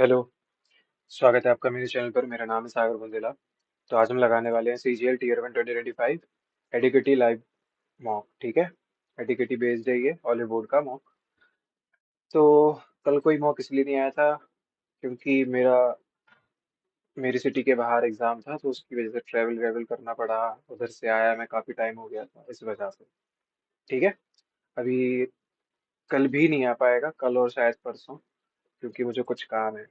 Hello. स्वागत है आपका मेरे चैनल पर। मेरा नाम है सागर बुंदेला। तो आज हम लगाने वाले हैं सीजीएल टीयर 1 2025 एडिकिटी लाइव मॉक। ठीक है, एडिकिटी बेस्ड है ये ऑलिव बोर्ड का मॉक। तो कल कोई मॉक इसलिए नहीं आया था क्योंकि मेरी सिटी के बाहर एग्जाम था, तो उसकी वजह से ट्रैवल वेवल करना पड़ा। उधर से आया मैं, काफ़ी टाइम हो गया था इस वजह से। ठीक है, अभी कल भी नहीं आ पाएगा, कल और शायद परसों, क्योंकि मुझे कुछ काम है।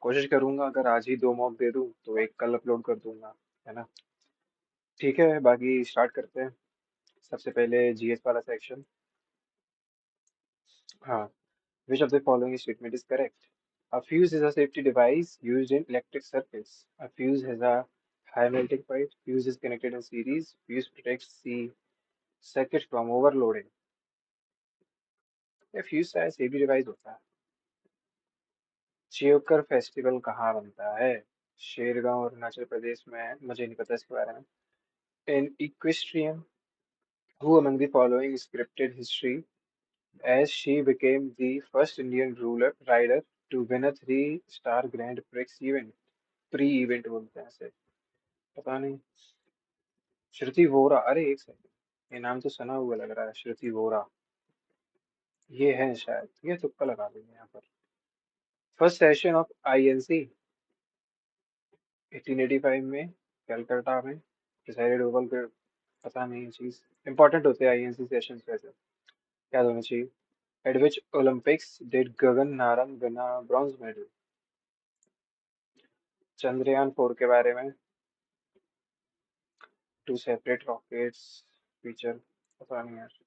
कोशिश करूंगा अगर आज ही 2 मॉक दे दूं तो एक कल अपलोड कर दूंगा, है ना। ठीक है, बाकी स्टार्ट करते हैं। सबसे पहले जीएस वाला सेक्शन। हाँ, विच of the following statement is correct? A fuse is a safety device used in electric circuits. A fuse has a high melting point. Fuse is connected in series. Fuse protects the circuit from overloading. ये fuse शायद safety device होता है। चियोकर festival कहाँ बनता है? शेरगांव, अरुणाचल प्रदेश में है। मुझे नहीं पता इसके बारे में। इन equestrian, who among the following scripted history as she became the first Indian ruler rider to win a three-star Grand Prix event? Pre-event बोलते हैं इसे। पता नहीं। श्रुति वोरा, अरे एक सेकंड, ये नाम तो सुना हुआ लग रहा है। श्रुति वोरा ये है शायद, ये तुक्का लगा देंगे यहाँ पर। फर्स्ट सेशन ऑफ आईएनसी 1885 में कलकत्ता में डिसाइडेड ओवल के। पता नहीं ये चीज इंपॉर्टेंट होते हैं आईएनसी सेशंस वैसे, याद होना चाहिए। Eight which Olympics did Gagan Narang win a bronze medal? Chandrayaan 4 के बारे में। टू सेपरेट रॉकेट्स फीचर, पता नहीं यार।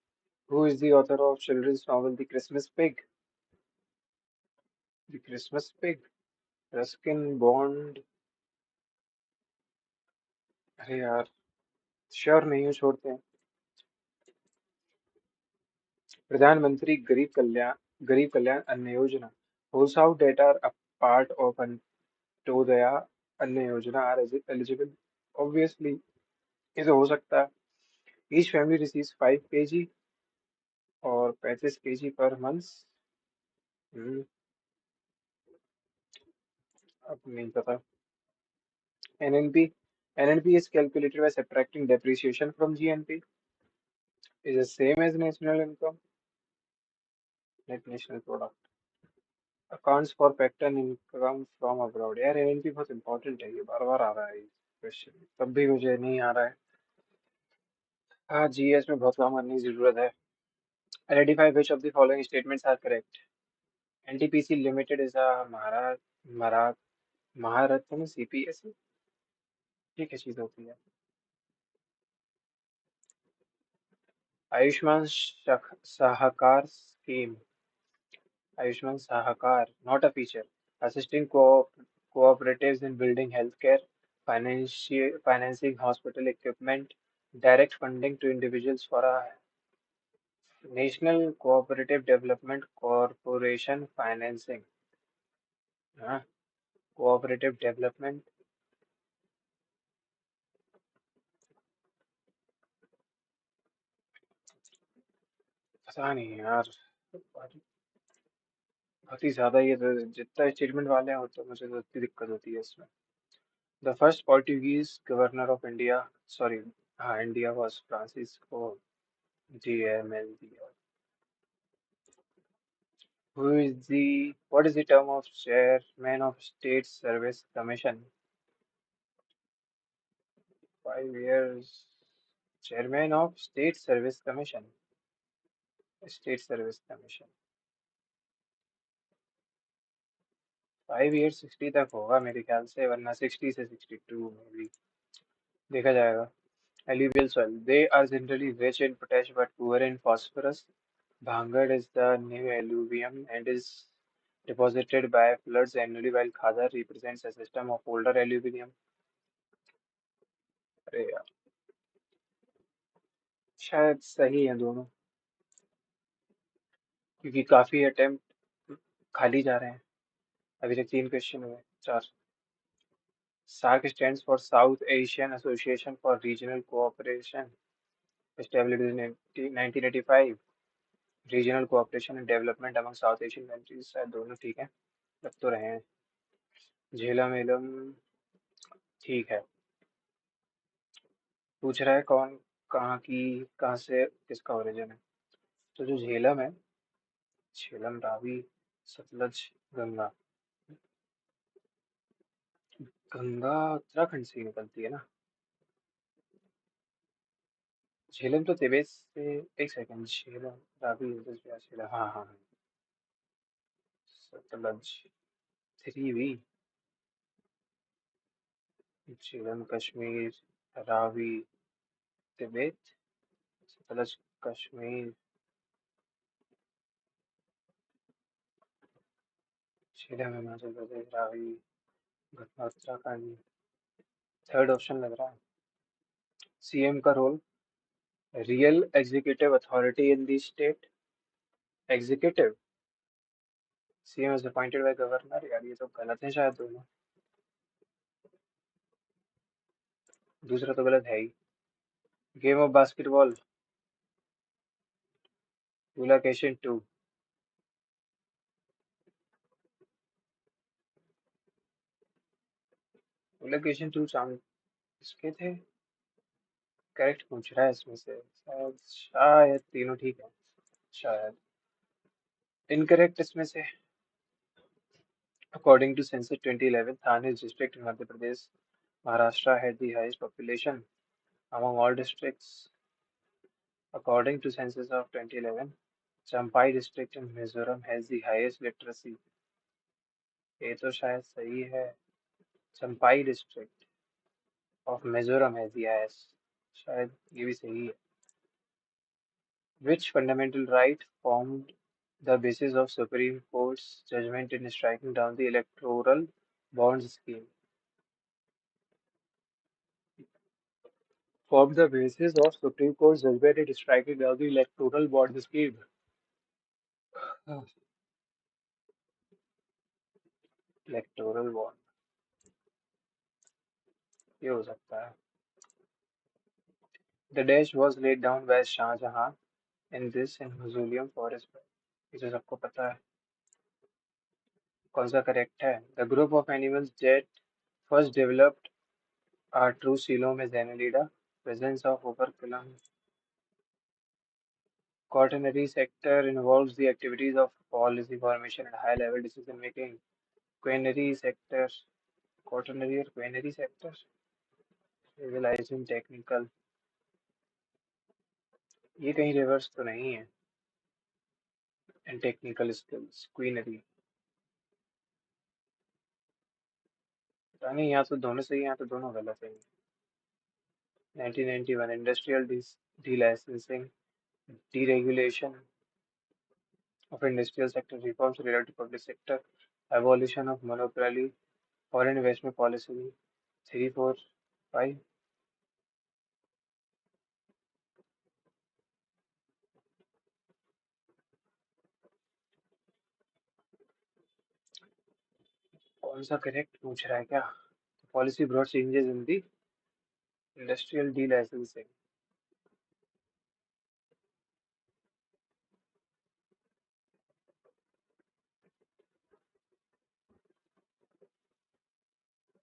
Who is the author of children's novel the Christmas pig? The Christmas pig, Ruskin Bond. अरे यार, श्योर नहीं हूँ, छोड़ते हैं। प्रधानमंत्री गरीब Kalyan Anna Yojana holes out date are a part of Antyodaya Anna Yojana are eligible? Obviously ये तो हो सकता है। ईच फैमिली रिसीव्स 5 kg और 35 kg पर मंथ। अब नहीं पता। NNP. NNP is calculated by subtracting depreciation from GNP. Is the same as national income, net national product. Accounts for factor income from abroad. यार NNP बहुत important है, ये बार बार आ रहा है क्वेश्चन, तब भी मुझे नहीं आ रहा है। हाँ, जीएस में बहुत काम करने की जरूरत है। Identify which of the following statements are correct. NTPC Limited is a Mara Maharatna CPSE। ये क्या चीज होती है? Ayushman Sahakar scheme. Ayushman Sahakar, not a feature. Assisting cooperatives in building healthcare, financing hospital equipment, direct funding to individuals for a National Cooperative Development Corporation financing. हाँ, cooperative development, पता नहीं यार। बहुत ही ज्यादा ये तो, जितना स्टेटमेंट वाले हैं तो मुझे तो उतनी दिक्कत होती है इसमें। The first Portuguese governor of India, sorry, हाँ India was Francisco DML। What is the term of chairman of State Service Commission? 5 years. Chairman of State Service Commission. State Service Commission 5 years 60 तक होगा मेरे ख्याल से, वरना 60 से 62 में भी देखा जाएगा। Alluvial soil. They are generally rich in potash but poor in phosphorus. Bhangad is the new alluvium and is deposited by floods annually, while Khadar represents a system of older alluvium. अरे यार, शायद सही है दोनों, क्योंकि काफी attempt खाली जा रहे हैं। अभी तक 3 क्वेश्चन हुए, 4। SAARC stands for South Asian Association for Regional Cooperation, established in 1985। Regional cooperation and development among South Asian countries, शायद दोनों ठीक है। लग तो रहे हैं। झेलम एलम। ठीक है। पूछ रहा है कौन, कहाँ की, कहाँ से किसका ओरिजिन है। तो जो झेलम है, झेलम, रावी, सतलज, गंगा। गंगा उत्तराखंड से ही निकलती है ना। झेलम तो तिब्बत से। एक सेकंड, झेलम, रावी, इंडस, व्यास, झेलम, हाँ हाँ हाँ। Sutlej, three V. Jhelum Kashmir, Ravi Tibet, Sutlej Kashmir, Jhelum Himachal Pradesh, Ravi Ganga Uttarakhand. Third option लग रहा है। सीएम का role, real executive authority in the state. Executive, CM is appointed by governor. यार ये तो गलत है शायद दोनों। दूसरा तो गलत है ही। Game of basketball, relocation to. Relocation to चांद किसके थे। करेक्ट पूछ रहा है इसमें से शायद, शायद तीनों ठीक है। शायद इनकरेक्ट इसमें से। According to census 2011, Thane district in Madhya Pradesh, Maharashtra had the highest population among all districts. According to census of 2011, Champai district in Mizoram has the highest literacy. ये तो शायद सही है। चंपाई डिस्ट्रिक्ट ऑफ मिजोरम है the highest। शायद ये भी सही है। Which fundamental right formed the basis of Supreme Court's judgment in striking down the electoral bonds scheme? Formed the basis of Supreme Court's judgment in striking down the electoral bond scheme. Electoral bond, ये हो सकता है। The dash was laid down by Shahjahan in this in Mausoleum Forest पर। ये तो सबको पता है। कौन सा करेक्ट है। The group of animals that first developed are true coelom is Annelida, presence of operculum. Quaternary sector involves the activities of policy formation and high-level decision making. Quaternary sector, quaternary और quaternary sector, civilizing technical, ये कहीं reverse तो नहीं है। And technical skills, quinary. पता नहीं, यहाँ तो दोनों सही है, यहाँ तो दोनों गलत है। 1991 industrial delicensing, deregulation of industrial sector, reforms related to public sector, abolition of monopoly, foreign investment policy, 3, 4, 5। कौन सा करेक्ट पूछ रहा है क्या। Policy broad changes in the industrial delicensing।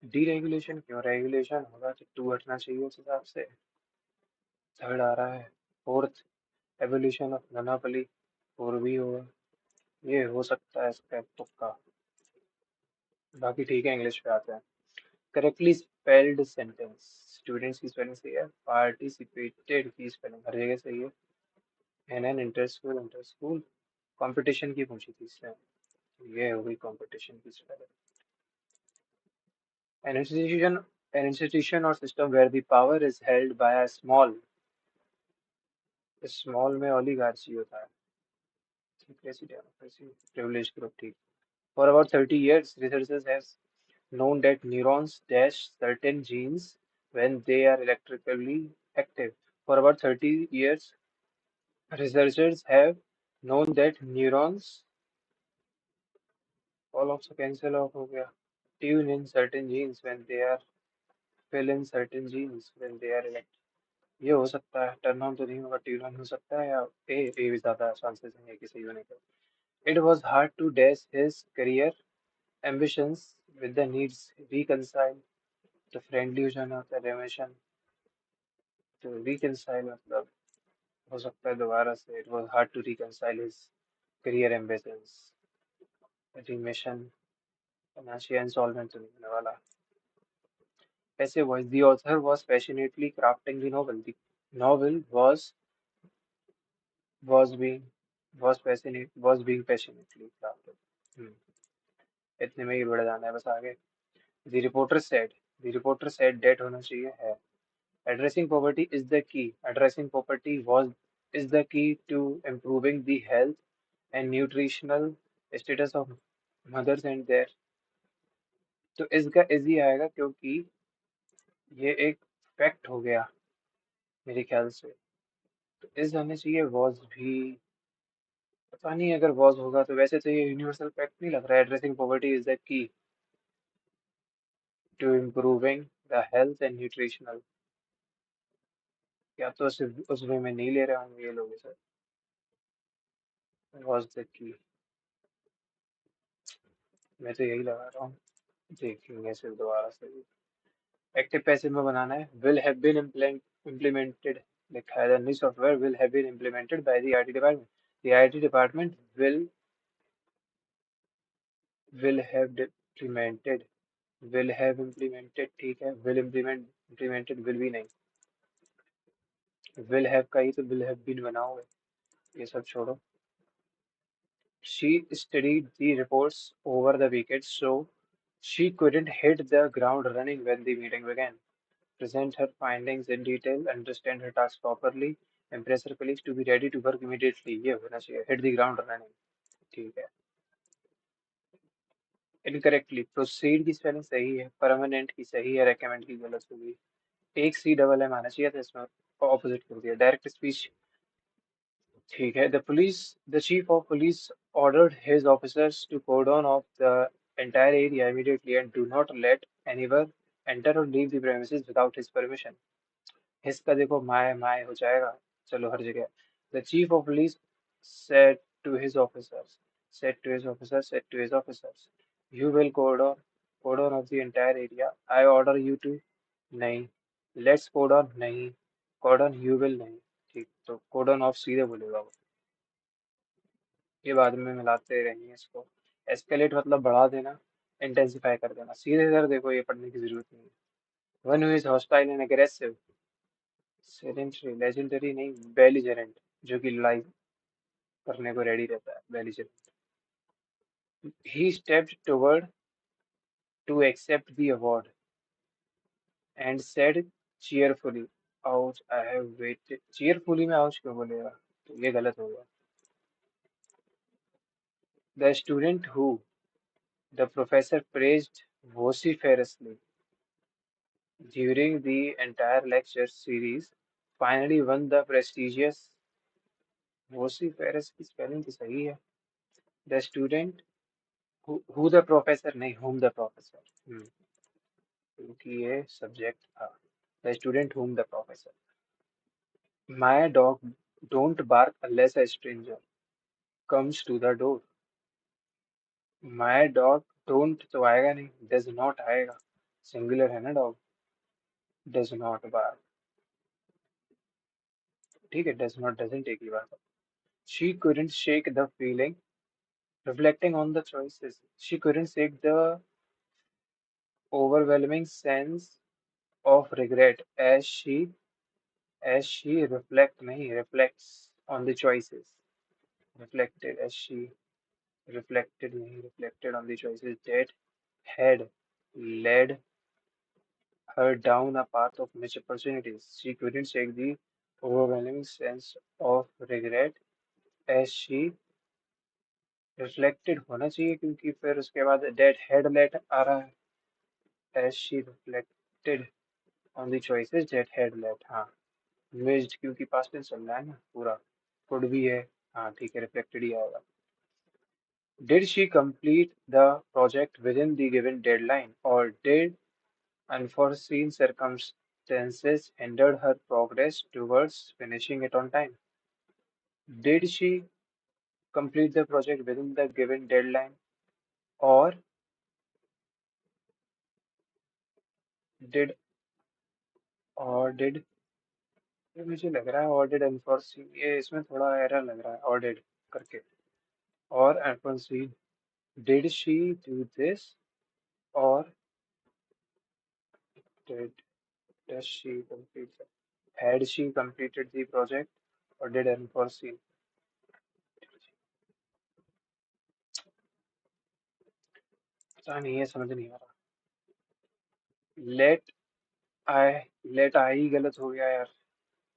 Deregulation क्यों, रेगुलेशन होगा तो टू हटना चाहिए उस हिसाब से। थर्ड आ रहा है। Fourth, evolution of monopoly, four भी होगा। ये हो सकता है इसका तुक्का। बाकी ठीक है, इंग्लिश पे आते हैं। करेक्टली स्पेल्ड सेंटेंस, स्टूडेंट्स की स्पेलिंग सही है, पार्टिसिपेटेड की स्पेलिंग हर जगह सही है। An inter school, inter school. Competition की पूछी थी इसने, ये हो गई कंपटीशन की spelling. An institution or system where the power is held by a small में oligarchy होता है। Secrecy, democracy, privileged group, ठीक। For about 30 years, researchers have known that neurons dash certain genes when they are electrically active. For about 30 years, researchers have known that neurons, all of से cancel off हो गया, tune in certain genes when they are, fill in certain genes when they are electric। ये हो सकता है, turn on तो नहीं होगा, ट्यून ऑन हो सकता है, या ए भी ज्यादा चांसेस हैं कि सही होने के। It was hard to dash his career ambitions with the needs reconcile. तो फ्रेंडली हो जाना होता है रेमिशन। तो रिकनसाइल मतलब हो सकता है दोबारा से it was hard to reconcile his career ambitions. Remission financial insolvent तो नहीं होने वाला। ऐसे was the author was passionately crafting the novel. The novel was being was being passionately crafted. हम्म, इतने में ही बढ़ जाना है बस आगे। The reporter said that होना चाहिए है। Addressing poverty is the key. Addressing poverty was is the key to improving the health and nutritional status of mothers and their। तो इसका इजी आएगा क्योंकि ये एक फैक्ट हो गया मेरे ख्याल से। तो इस आने चाहिए वॉज भी। पता नहीं अगर वॉज होगा तो वैसे तो ये यूनिवर्सल फैक्ट नहीं लग रहा है। Addressing poverty is the key to improving the health and nutritional. या तो सिर्फ उस वे में नहीं ले रहे होंगे ये लोग इसे। Was the key. मैं तो यही लगा रहा हूँ। देखेंगे सिर्फ दोबारा से भी। एक्टिव पैसिव में बनाना है। विल हैव बीन implemented लिखा है। The new software will have been implemented by the IT department। The IT department will have implemented। will have implemented ठीक है। will implemented will भी नहीं। will have का ही तो will have been बनाओगे। ये सब छोड़ो। She studied the reports over the weekend so she couldn't hit the ground running when the meeting began. Present her findings in detail, understand her task properly, impress her colleagues to be ready to work immediately। ये होना चाहिए hit the ground running। ठीक है। Incorrectly proceed की spelling सही है, permanent की सही है, रेकमेंड की गलत होगी। एक सी डबल एम आना चाहिए था इसमें, ऑपोजिट कर दिया। डायरेक्ट स्पीच ठीक है। The chief of police ordered his officers to cordon off the entire area immediately and do not let anyone enter or leave the premises without his permission। इसका देखो माय माय हो जाएगा। चलो हर जगह। The chief of police said to his officers said to his officers you will cordon off the entire area। I order you to। नहीं। Let's cordon नहीं। cordon you will नहीं। ठीक तो cordon off सीधे बोलेगा वो। ये बाद में मिलाते रहेंगे इसको। एस्केलेट मतलब बढ़ा देना, इंटेंसिफाई कर देना। सीधे इधर देखो ये पढ़ने की जरूरत नहीं है। One who is hostile and aggressive. Sedentary legendary नहीं, बेलिजेरेंट जो कि लड़ाई करने को रेडी रहता है, belligerent. He stepped toward to accept the award and said cheerfully ouch I have waited. Cheerfully में आउच क्यों बोलेगा, तो ये गलत हो गया। The student who the professor praised vociferously during the entire lecture series finally won the prestigious। vociferous की spelling तो सही है। The student who the professor नहीं whom the professor। क्योंकि ये सब्जेक्ट था। The student whom the professor। My dog don't bark unless a stranger comes to the door। My dog don't तो आएगा नहीं, does not आएगा। सिंगुलर है ना डॉग। does not bark। ठीक है। does not doesn't एक ही बात है। She couldn't shake the feeling reflecting on the choices। She couldn't shake the overwhelming sense of regret as she reflect नहीं reflects on the choices। reflected as she reflected नहीं reflected on the choices that had led her down a path of missed opportunities। She couldn't shake the overwhelming sense of regret as she reflected होना चाहिए क्योंकि फिर उसके बाद that had led आ रहा है। as she reflected on the choices that had led। हाँ। missed क्योंकि पास्ट टेंस चल रहा है ना पूरा। could भी है। हाँ ठीक है reflected ही आएगा। Did she complete the project within the given deadline or did unforeseen circumstances hinder her progress towards finishing it on time? Did she complete the project within the given deadline or did और did, ये मुझे लग रहा है और did अनफॉरसीन, ये इसमें थोड़ा एरर लग रहा है और डिड करके। और अनफॉरसीन, डिड शी डू दिस और did does she complete, had she completed the project or did unforeseen, पता नहीं है, समझ नहीं आ रहा। लेट आई, लेट आई ही गलत हो गया यार,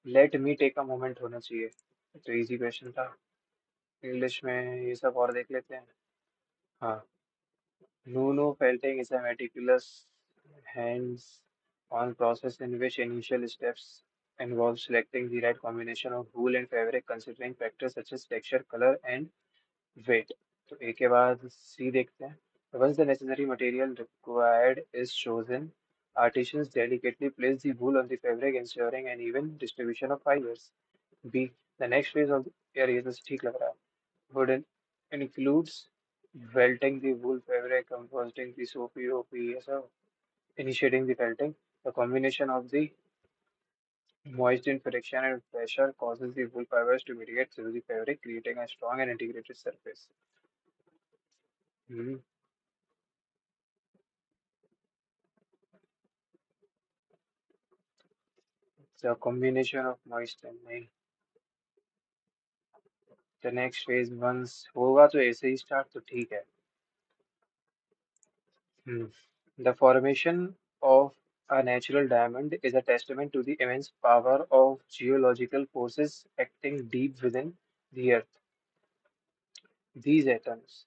let me take a moment होना चाहिए। तो इजी क्वेश्चन था। इंग्लिश में ये सब और देख लेते हैं। हाँ, Nuno felting is a meticulous, hands-on process in which initial steps involve selecting the right combination of wool and fabric considering factors such as texture, color and weight. तो एक के बाद सी देखते हैं। Once the necessary material required is chosen, artisans delicately place the wool on the fabric ensuring an even distribution of fibers. B. The next phase of यार ये तो ठीक लग रहा है। Would includes welting the wool fabric, composting the soapy OP, so initiating the felting. The combination of the moist in friction and pressure causes the wool fibers to migrate through the fabric, creating a strong and integrated surface. Hmm. The combination of moist and नहीं, the next phase once होगा तो ऐसे ही start तो ठीक है। Hmm. The formation of a natural diamond is a testament to the immense power of geological forces acting deep within the earth. These atoms,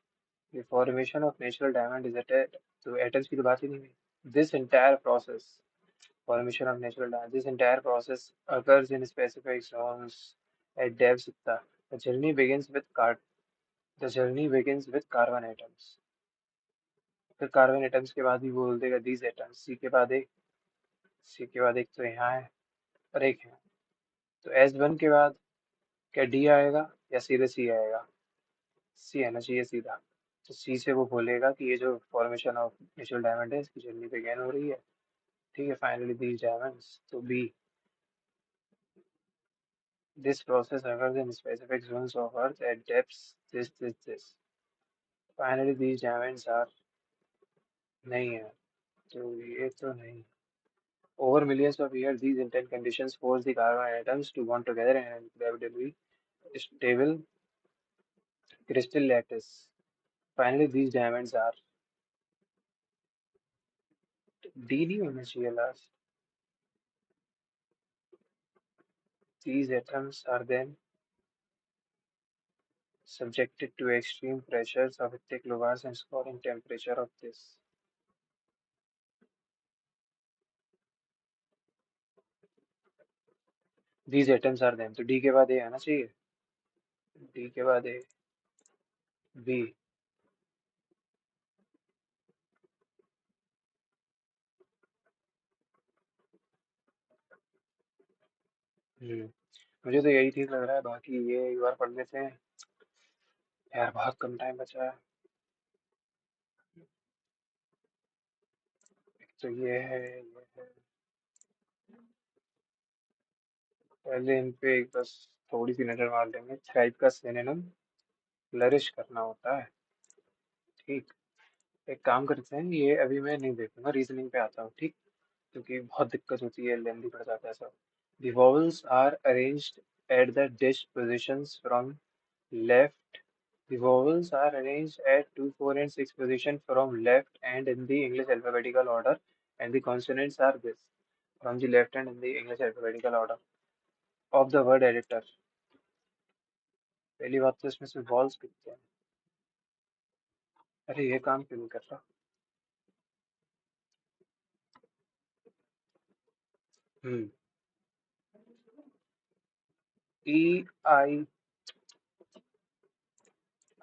the formation of natural diamond is a तो atoms की तो बात ही नहीं हुई। This entire process, formation of natural diamond, this entire process occurs in specific zones at depths इतना। The journey begins with the journey begins with carbon atoms. फिर carbon atoms के बाद ही बोल देगा these atoms, सी के बाद एक तो यहाँ है और एक है। तो एस वन के बाद क्या डी आएगा या सीधे सी आएगा? सी आना चाहिए सीधा। तो सी से वो बोलेगा कि ये जो फॉर्मेशन ऑफ नेचुरल डायमंड है इसकी जर्नी बिगेन हो रही है। ठीक है, फाइनली दीज डायमंड्स, तो B, this process occurs in specific zones of earth at depths this finally these diamonds are, नहीं है तो ये तो नहीं। Over millions of years, these intense conditions force the carbon atoms to bond together in an incredibly stable crystal lattice. Finally, these diamonds are, D नहीं होना चाहिए last. These atoms are then subjected to extreme pressures of thick lovas and scoring temperature of this. These atoms are then, तो D के बाद A आना चाहिए। D के बाद A, B। मुझे तो यही ठीक लग रहा है, बाकी ये एक बार पढ़ लेते हैं। यार बहुत कम टाइम बचा है। तो ये है, पहले इन पे एक बस थोड़ी सी नजर मार लेंगे। थ्राइव का सिनोनिम फ्लरिश करना होता है। ठीक, एक काम करते हैं, ये अभी मैं नहीं देखूंगा, रीजनिंग पे आता हूँ। ठीक, क्योंकि बहुत दिक्कत होती है, लेंदी पड़ जाता है सब। The vowels are arranged at the dish positions from left. The vowels are arranged at 2, 4 and 6 position from left and in the English alphabetical order, and the consonants are this from the left and in the English alphabetical order of the word editor. पहली बात तो इसमें से vowels कितने हैं? अरे ये काम क्यों नहीं कर रहा? हम्म, ई आई,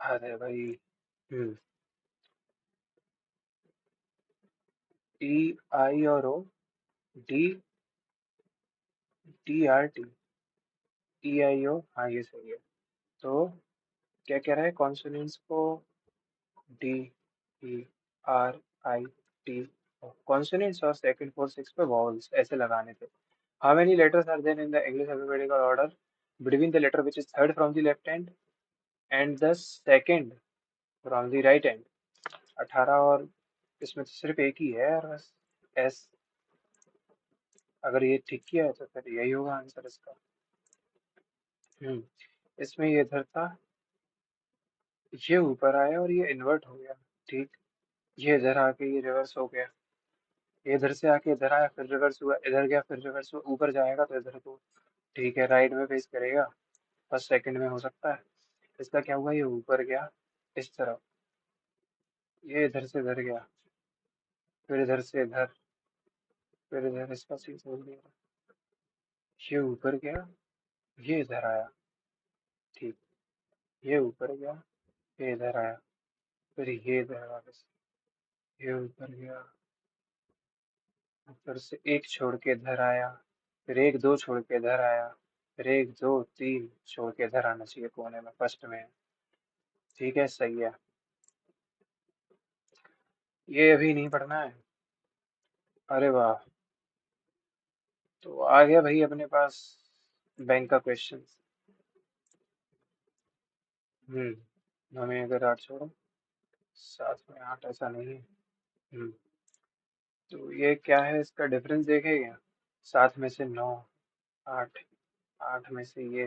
अरे भाई, हम्म, ई आई और ओ, डी, टी आर टी, ई आई ओ, हाँ ये सही है। तो क्या कह रहा है कॉन्सोनेंट्स को? D, E, R, I, T, consonants और सेकंड फोर सिक्स पे वॉवल्स ऐसे लगाने थे। How many letters are there in the English alphabetical order between the letter which is third from the left hand and the second from the right hand? 18, और इसमें तो सिर्फ एक ही है यार बस, एस। अगर ये ठीक किया है तो फिर यही होगा आंसर इसका। हम्म। इसमें ये इधर था, ये ऊपर आया और ये इन्वर्ट हो गया। ठीक। ये इधर आके ये रिवर्स हो गया, ये इधर से आके इधर आया फिर रिवर्स हुआ, इधर गया फिर रिवर्स हुआ, ऊपर जाएगा तो इधर को। ठीक है, राइट में फेस करेगा, फर्स्ट सेकंड में हो सकता है। इसका क्या हुआ, ये ऊपर गया इस तरफ, ये इधर से इधर गया, फिर इधर से इधर, फिर इधर, इसका सीन समझ नहीं आ रहा। ये ऊपर गया, ये इधर आया। ठीक। ये ऊपर गया, ये इधर आया, फिर ये इधर वापस, ये ऊपर गया, ऊपर से एक छोड़ के इधर आया, फिर एक दो छोड़ के इधर आया, फिर एक दो तीन छोड़ के इधर आना चाहिए कोने में, फर्स्ट में। ठीक है, सही है। ये अभी नहीं पढ़ना है? अरे वाह, तो आ गया भाई अपने पास बैंक का क्वेश्चन। हमें अगर 8 छोड़ो, 7 में 8 ऐसा नहीं है। हम्म। तो ये क्या है, इसका डिफरेंस देखे क्या? 7 में से 9, 8, 8 में से ये।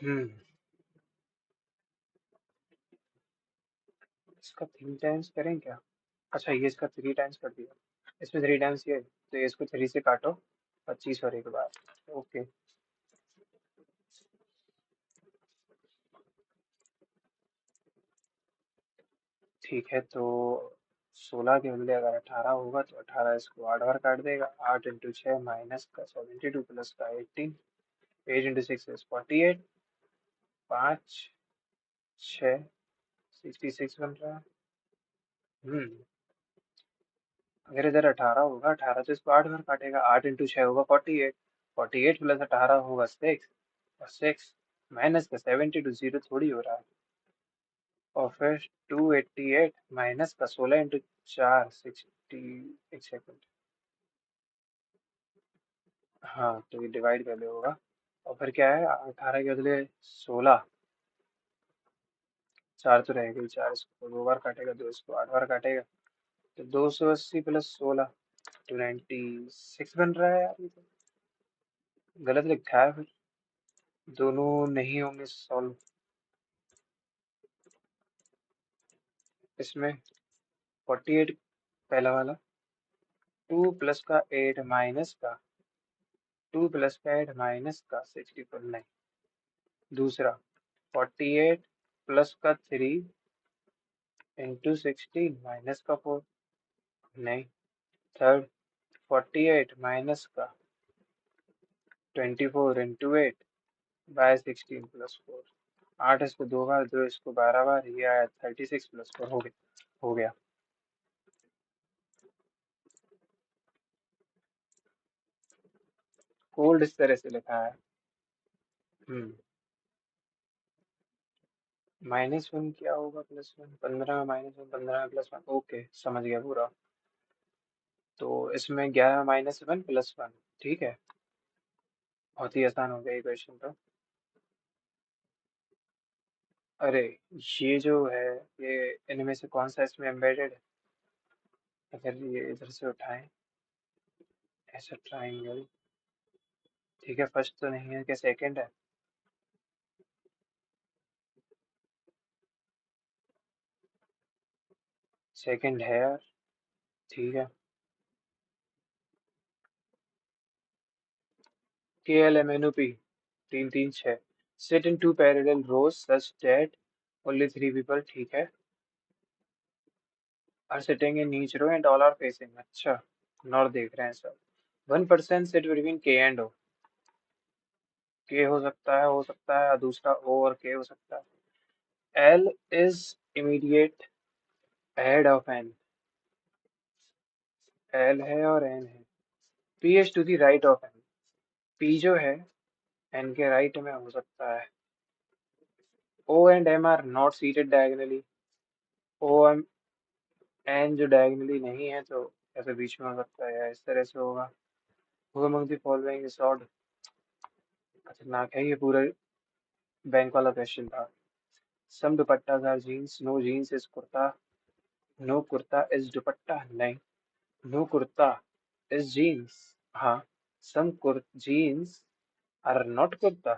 हम्म। इसका 3 टाइम्स करें क्या? अच्छा, ये इसका 3 टाइम्स कर दिया, इसमें 3 टाइम्स ये, तो ये इसको 3 से काटो, 25 और एक बार। ओके। ठीक है, तो 16 के बदले अगर 18 होगा तो 18 इसको 8 बार काट देगा, 8 × 6 माइनस का 72 प्लस का 18, 8 × 6 इज 48, 5, 6, 66 बन रहा है। हम्म। अगर इधर 18 होगा, 18 तो इसको 8 बार काटेगा, 8 × 6 होगा 48, 48 प्लस 18 होगा 6, और 6 माइनस का 72, जीरो थोड़ी हो रहा है। और फिर 288 माइनस का 16 × 4, 60, एक सेकंड। हाँ, तो ये डिवाइड पहले होगा, और फिर क्या है, 18 के बदले 16, 4 तो रहेगा ही, 4 इसको 2 बार काटेगा, 2 इसको 8 बार काटेगा, तो 280 प्लस 16, 296 बन रहा है यार, ये तो गलत लिखा है फिर, दोनों नहीं होंगे सॉल्व। इसमें 48 पहला वाला, 2 प्लस का 8 माइनस का, 2 प्लस का 8 माइनस का 64, नहीं। दूसरा 48 प्लस का 3 × 16 माइनस का 4, नहीं। थर्ड 48 माइनस का 24 × 8 बाय 16 प्लस 4, 8 इसको 2 बार, 2 इसको 12 बार, ये आया 36 प्लस 4, हो गया, हो गया। कोल्ड इस तरह से लिखा है। हम्म। -1 क्या होगा, +1, 15 में -1, 15 में +1, ओके समझ गया पूरा। तो इसमें 11 में -1 +1, ठीक है। बहुत ही आसान हो गया ये क्वेश्चन तो। अरे, ये जो है, ये इनमें से कौन सा इसमें एम्बेडेड है? अगर ये इधर से उठाएं, ऐसा ट्राइंगल, ठीक है, फर्स्ट तो नहीं है, क्या सेकंड है? सेकंड है यार, ठीक है। KLMNOP 3 3 6, sit in 2 parallel rows such that only 3 people, ठीक है, are sitting in each row and all are facing, अच्छा, नॉर्थ देख रहे हैं सब। 1 person sit between K and O, K हो सकता है, दूसरा O और K हो सकता है। L is immediate ahead of N, L है और N है। P is to the right of N, P जो है N के राइट में हो सकता है। O and M are not seated diagonally, O N जो डायगनली नहीं है तो ऐसे बीच में हो सकता है या इस तरह से होगा। Who among the following is odd? खतरनाक है ये पूरा। बैंक वाला क्वेश्चन था। Some dupattas are jeans, no jeans is kurta, no kurta is dupatta, नहीं, no kurta is jeans, हाँ, some jeans are not kurta,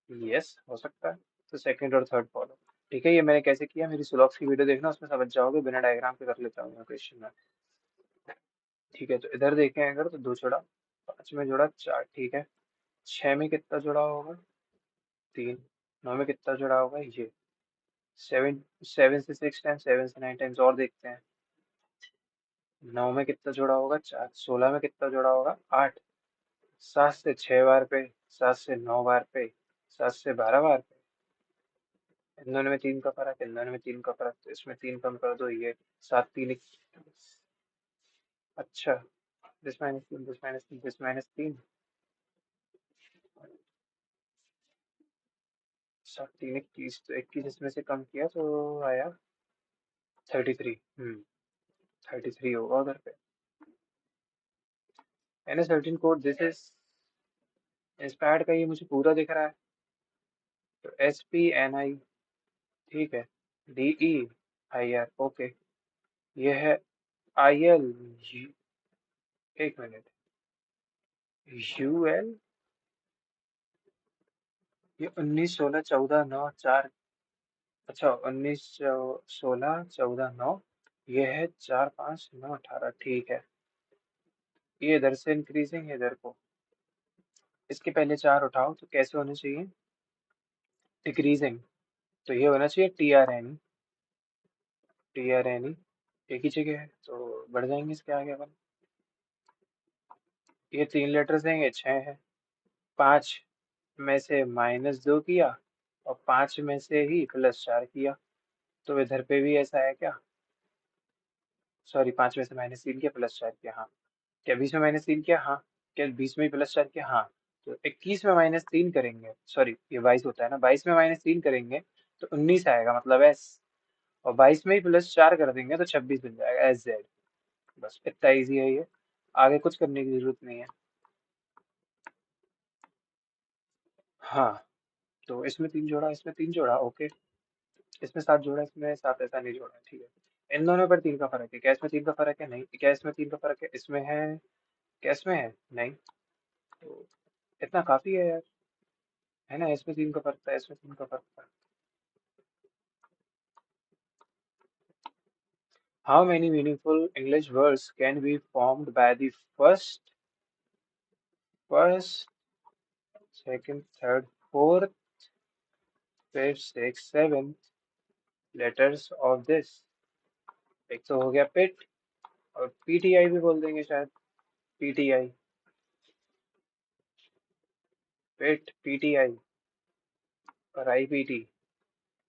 yes हो सकता है। तो सेकंड और थर्ड फॉलो। ठीक है, ये मैंने कैसे किया, मेरी सुलॉक्स की वीडियो देखना, उसमें समझ जाओगे, बिना डायग्राम के कर लेता हूँ मैं क्वेश्चन में। ठीक है, तो इधर देखें अगर तो दो जोड़ा, पांच में जोड़ा चार, ठीक है। छह में कितना जुड़ा होगा, तीन। नौ में कितना जुड़ा होगा, ये सेवन। सेवन से सिक्स टाइम्स, सेवन से नाइन टाइम्स, और देखते हैं। नौ में कितना जुड़ा होगा, चार। सोलह में कितना जुड़ा होगा, आठ। सात से छह बार पे, सात से नौ बार पे, सात से बारह बार पे। इन दोनों में तीन का फर्क, इन दोनों में तीन का फर्क, तो इसमें तीन कम कर दो, ये सात तीन अच्छा, दिस माइनस तीन, दिस माइनस तीन, दिस माइनस तीन, सात तीन इक्कीस, तो इक्कीस इसमें से कम किया तो आया 33। 33 होगा उधर पे। N S 13 code, this is inspired का, ये मुझे पूरा दिख रहा है, तो एस पी एन आई, ठीक है। D E I R, okay. ये है आई एल, एक मिनट, यू एल, ये 19 16 14 9 4, अच्छा 19 16 14 9, ये है 4 5 9 18, ठीक है। ये इधर से इंक्रीजिंग है इधर को, इसके पहले चार उठाओ तो कैसे होने चाहिए, डिक्रीजिंग। तो ये होना चाहिए T R N, T R N, एक ही जगह है तो बढ़ जाएंगे इसके आगे अपन। ये तीन लेटर्स देंगे, छः है। पाँच में से -2 किया, और पाँच में से ही +4 किया, तो इधर पे भी ऐसा है क्या, सॉरी, पाँच में से -3 किया, +4 किया, हाँ। क्या 20 में -3 किया, हाँ। क्या 20 में +4 किया, हाँ। तो 21 में -3 करेंगे, सॉरी ये 22 होता है ना, 22 में -3 करेंगे तो 19 आएगा, मतलब एस। और 22 में ही +4 कर देंगे तो 26 बन जाएगा, एस जेड। बस इतना ईजी है ये, आगे कुछ करने की जरूरत नहीं है। हाँ, तो इसमें तीन जोड़ा, इसमें तीन जोड़ा, ओके। इसमें सात जोड़ा, इसमें सात, ऐसा नहीं जोड़ा, ठीक है। इन दोनों पर तीन का फर्क है, क्या इसमें तीन का फर्क है, नहीं। क्या इसमें तीन का फर्क है, इसमें है। क्या इसमें है, नहीं। तो इतना काफी है यार, है ना, इसमें तीन का फर्क था, इसमें तीन का फर्क था। How many meaningful English words can be formed by the first, second, third, fourth, fifth, sixth, seventh letters of this? एक तो हो गया पिट, और पीटीआई भी बोल देंगे शायद, पीटीआई, पिट, पीटीआई, और आईपीटी,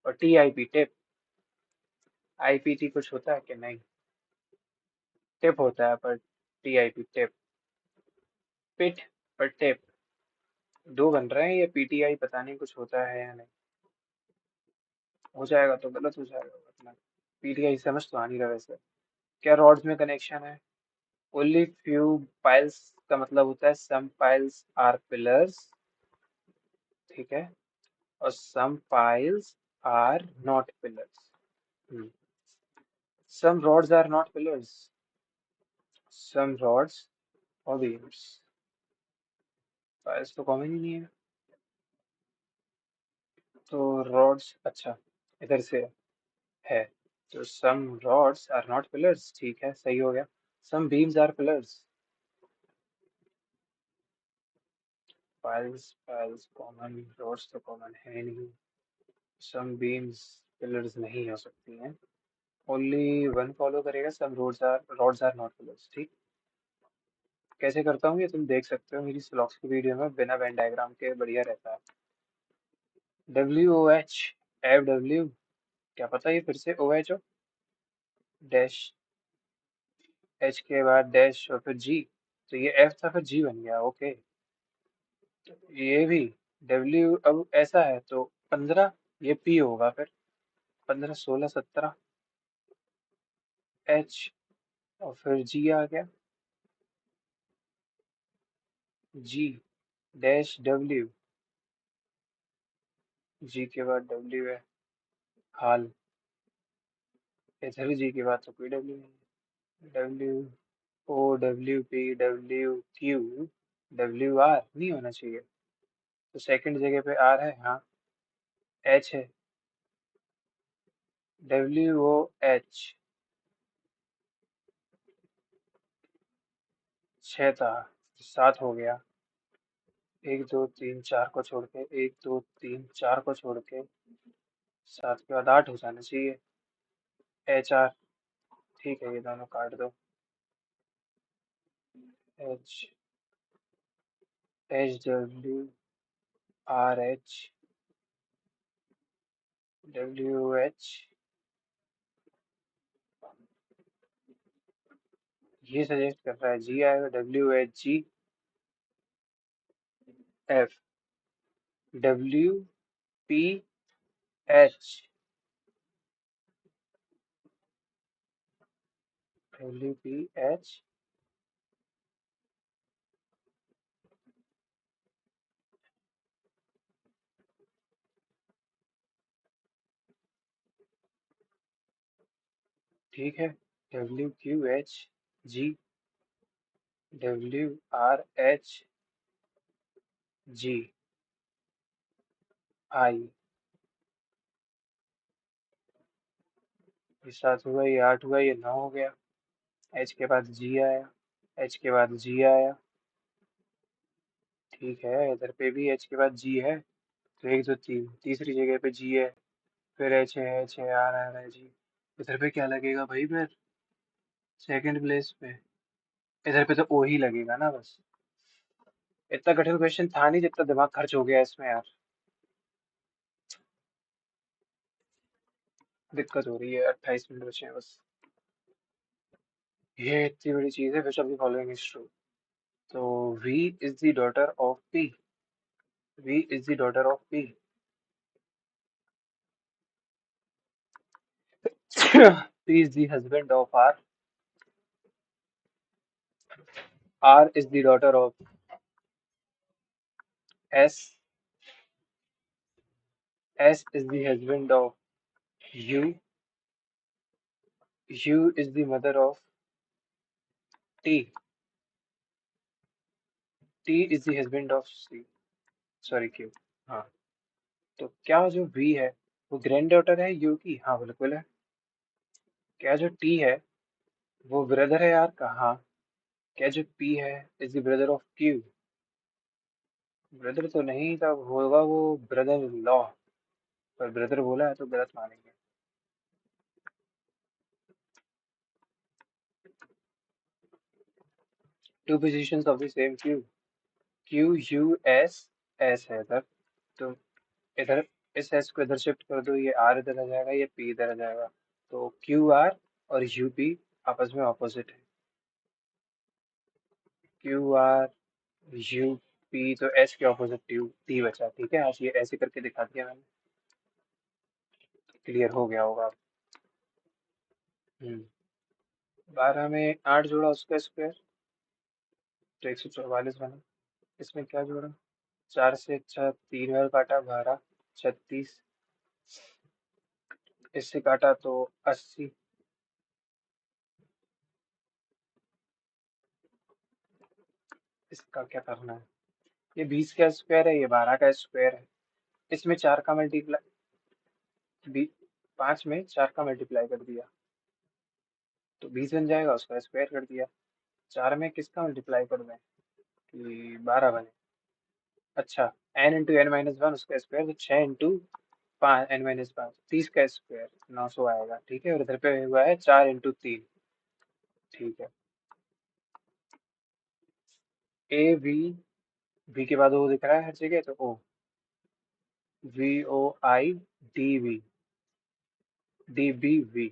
और टीआईपी, टिप। आईपीटी कुछ होता है कि नहीं, टिप होता है, पर टीआईपी टिप, पिट और टिप दो बन रहे हैं, ये पीटीआई पता नहीं कुछ होता है या नहीं। हो जाएगा तो गलत हो जाएगा अपना, पीटीआई समझ तो आ नहीं रहा वैसे। क्या रॉड्स में कनेक्शन है, ओनली फ्यू पाइल्स का मतलब होता है सम पाइल्स आर पिलर्स, ठीक है। और some piles are not pillars, some rods are not pillars, some rods और बीम्स, पाइल्स तो कॉमन ही नहीं है। तो रॉड्स, अच्छा, इधर से है, तो some rods are not pillars, ठीक है, सही हो गया। Some beams are pillars, piles, piles common, rods तो कॉमन है नहीं। सम बीम्स पिलर्स नहीं हो सकती हैं, ओनली वन फॉलो करेगा, सम रॉड्स आर नॉट पिलर्स, ठीक। कैसे करता हूँ ये तुम देख सकते हो मेरी स्लॉक्स की वीडियो में, बिना वेन डायग्राम के बढ़िया रहता है। WOH, FW, क्या पता ये फिर से OH हो, डैश, H के बाद डैश और फिर G, तो ये F था फिर G बन गया, ओके। ये भी W, अब ऐसा है तो 15, ये P होगा फिर, 15 16 17, एच और फिर जी आ गया, जी डैश डब्ल्यू, जी के बाद डब्ल्यू है, हाल। इधर जी के बाद तो कोई डब्ल्यू नहीं है। W O W P W Q W R नहीं होना चाहिए, तो सेकंड जगह पे आर है, हाँ। एच है, डब्ल्यू ओ एच, छह था, सात हो गया। एक दो तीन चार को छोड़ के, एक दो तीन चार को छोड़ के सात के बाद आठ हो जाना चाहिए। एच आर, ठीक है, ये दोनों काट दो। H, H W R H W H, ये सजेस्ट कर रहा है जी आएगा, W H G F W P H W P H, ठीक है। W Q H G W R H G I, ये सात हुआ, ये आठ हुआ, ये नौ हो गया। एच के बाद जी आया, एच के बाद जी आया, ठीक है। इधर पे भी एच के बाद जी है, तो एक दो तीन तीसरी जगह पे जी है, फिर एच है आ रहा है जी। इधर पे क्या लगेगा भाई फिर, सेकंड प्लेस पे? इधर पे तो ओ ही लगेगा ना बस। इतना कठिन क्वेश्चन था नहीं जितना दिमाग खर्च हो गया इसमें यार। दिक्कत हो रही है, 28 मिनट बचे हैं बस। ये इतनी बड़ी चीज है, which of the following is true? तो V is the daughter of P, V is the daughter of P, P is the husband of R is the daughter of S, S is the husband of U, U is the mother of T, T is the husband of C, sorry Q. हाँ, तो क्या जो we है वो grand daughter है you की? हाँ बिल्कुल है। क्या जो टी है वो ब्रदर है यार का? हाँ। क्या जो पी है is the brother of Q? Brother तो नहीं था, होगा वो ब्रदर लॉ, पर ब्रदर बोला है तो गलत मानेंगे। Two positions of the same Q, Q U S, S है इधर, तो इधर इस एस को इधर शिफ्ट कर दो, ये आर इधर आ जाएगा, ये पी इधर आ जाएगा, तो क्यू आर और यू पी आपस में ऑपोजिट है। क्यू आर यू पी, तो एस के ऑपोजिट टी, टी बचा, ठीक है। आज ये ऐसे करके दिखा दिया मैंने, क्लियर हो गया होगा अब। 12 में 8 जोड़ा उसका स्क्वायर, तो 144 बना। इसमें क्या जोड़ा, चार से अच्छा 3 बार काटा, 12, 36, इससे काटा तो 80। इसका क्या करना है, ये 20 का स्क्वायर है, ये 12 का स्क्वायर है। इसमें चार का मल्टीप्लाई, 5 में 4 का मल्टीप्लाई कर दिया तो 20 बन जाएगा, उसका स्क्वायर कर दिया। चार में किसका मल्टीप्लाई कर दें कि 12 बने? अच्छा, N into N minus one उसका स्क्वायर, तो 6 इंटू 5 n-5, 30 का स्क्वायर 900 आएगा, ठीक है। और इधर पे हुआ है 4 इंटू 3, ठीक है। ए वी, वी के बाद ओ दिख रहा है हर जगह, तो O, V O I D V, D B V,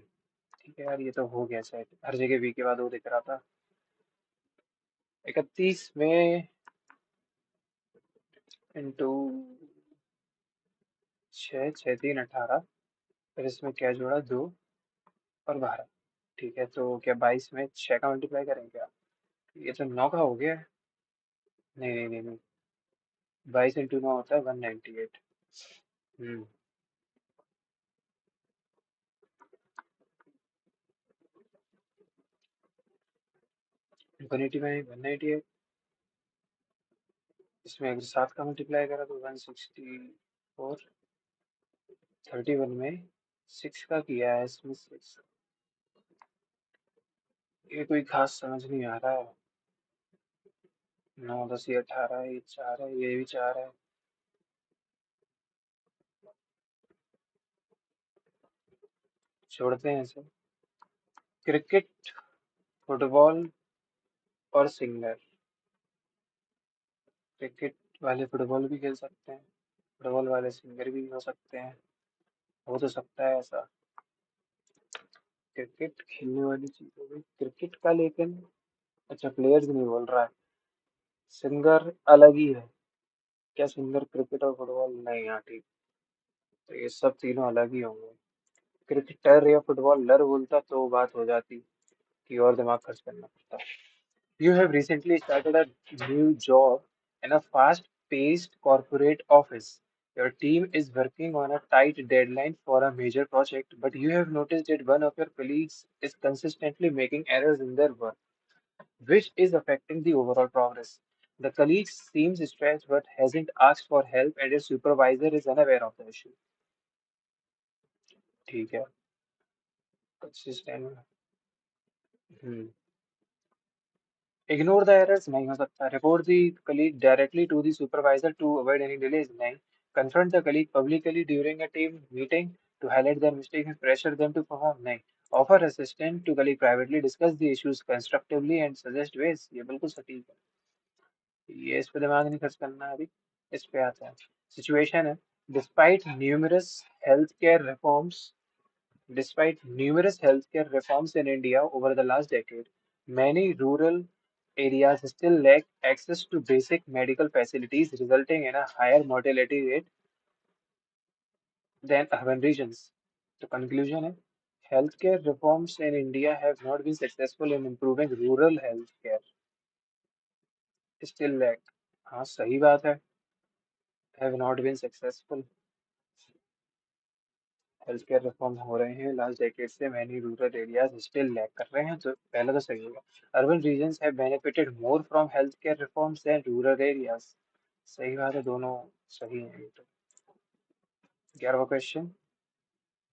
ठीक है यार, ये तो हो गया शायद, हर जगह वी के बाद ओ दिख रहा था। 31 में इंटू 6, 6 3 18, फिर इसमें क्या जोड़ा, 2 और 12, ठीक है, तो क्या 22 में 6 का मल्टीप्लाई करें क्या? ये तो 9 का हो गया है। नहीं नहीं नहीं नहीं, 22 × 9 होता है 198। हम्म। इन्फिनिटी में 198, इसमें अगर 7 का मल्टीप्लाई करा तो 164। 31 में 6 का किया है, इसमें 6। ये कोई खास समझ नहीं आ रहा है। 9 10 ये 18 है, ये 4 है, ये भी 4 है। छोड़ते हैं इसे। क्रिकेट, फुटबॉल और सिंगर। क्रिकेट वाले फुटबॉल भी खेल सकते हैं, फुटबॉल वाले सिंगर भी हो सकते हैं। हो तो सकता है ऐसा। क्रिकेट खेलने वाली चीज हो गई क्रिकेट का, लेकिन अच्छा प्लेयर्स नहीं बोल रहा है, सिंगर अलग ही है। क्या सिंगर क्रिकेट और फुटबॉल नहीं? हाँ ठीक। तो ये सब तीनों अलग ही होंगे। क्रिकेटर या फुटबॉलर बोलता तो बात हो जाती कि और दिमाग खर्च करना पड़ता। You have recently started a new job in a fast-paced corporate office. Your team is working on a tight deadline for a major project, but you have noticed that one of your colleagues is consistently making errors in their work, which is affecting the overall progress. The colleague seems stressed but hasn't asked for help, and your supervisor is unaware of the issue. ठीक है, consistent। Hmm. Ignore the errors नहीं हो सकता. Report the colleague directly to the supervisor to avoid any delays नहीं. Confront the colleague publicly during a team meeting to highlight their mistakes and pressure them to perform नहीं. Offer assistance to colleague privately, discuss the issues constructively and suggest ways. ये बिल्कुल सटीक है, ये इस पे दिमाग नहीं खर्च करना है अभी। इस पे आता है। सिचुएशन है, despite numerous healthcare reforms Despite numerous healthcare reforms in India over the last decade, many rural areas still lack access to basic medical facilities, resulting in a higher mortality rate than urban regions. The conclusion is healthcare reforms in India have not been successful in improving rural healthcare. Still lack. हाँ सही बात है, have not been successful। Health care reform हो रहे हैं last decade से, many rural areas still lag कर रहे हैं, तो पहला तो सही होगा। Urban regions have benefited more from health care reforms than rural areas. सही बात है, दोनों सही हैं ये तो। 11वां क्वेश्चन,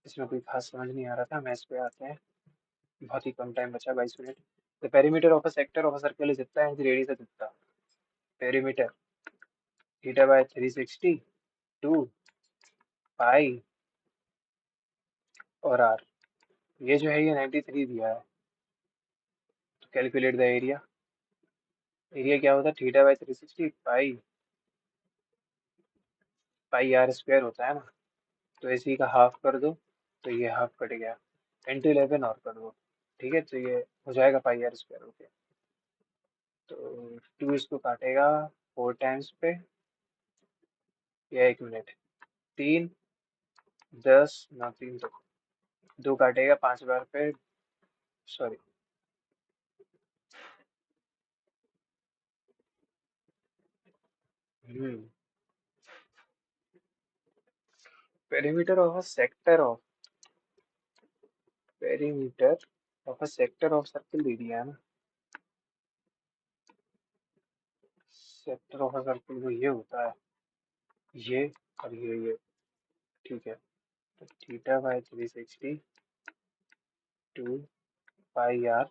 इसमें कोई खास समझ नहीं आ रहा था, मैथ्स पे आते हैं। बहुत ही कम टाइम बचा, 22 minute. The perimeter of a sector of a circle is जितना है रेडियस है जितना। पेरीमीटर थीटा बाय 360 2 पाई और आर। ये जो है ये 93 दिया है, तो कैलकुलेट द एरिया। एरिया क्या होता है? Theta by 360 pi, pi R square होता है ना। तो इसी का हाफ कर दो, तो ये हाफ कट गया। 10 to 11 और कर दो, ठीक है, तो ये हो जाएगा पाई आर स्क्वायर। ओके, तो 2 इसको काटेगा 4 टाइम्स पे, या 1 मिनट। 3 10 ना, 3 तो 2 काटेगा 5 बार पे, sorry. Hmm. Perimeter of a sector of perimeter of a sector of circle दे दिया है ना। सेक्टर ऑफ अ सर्कल तो ये होता है, ये और ये, ठीक है। तो थीटा बाय 360 2 पाई आर,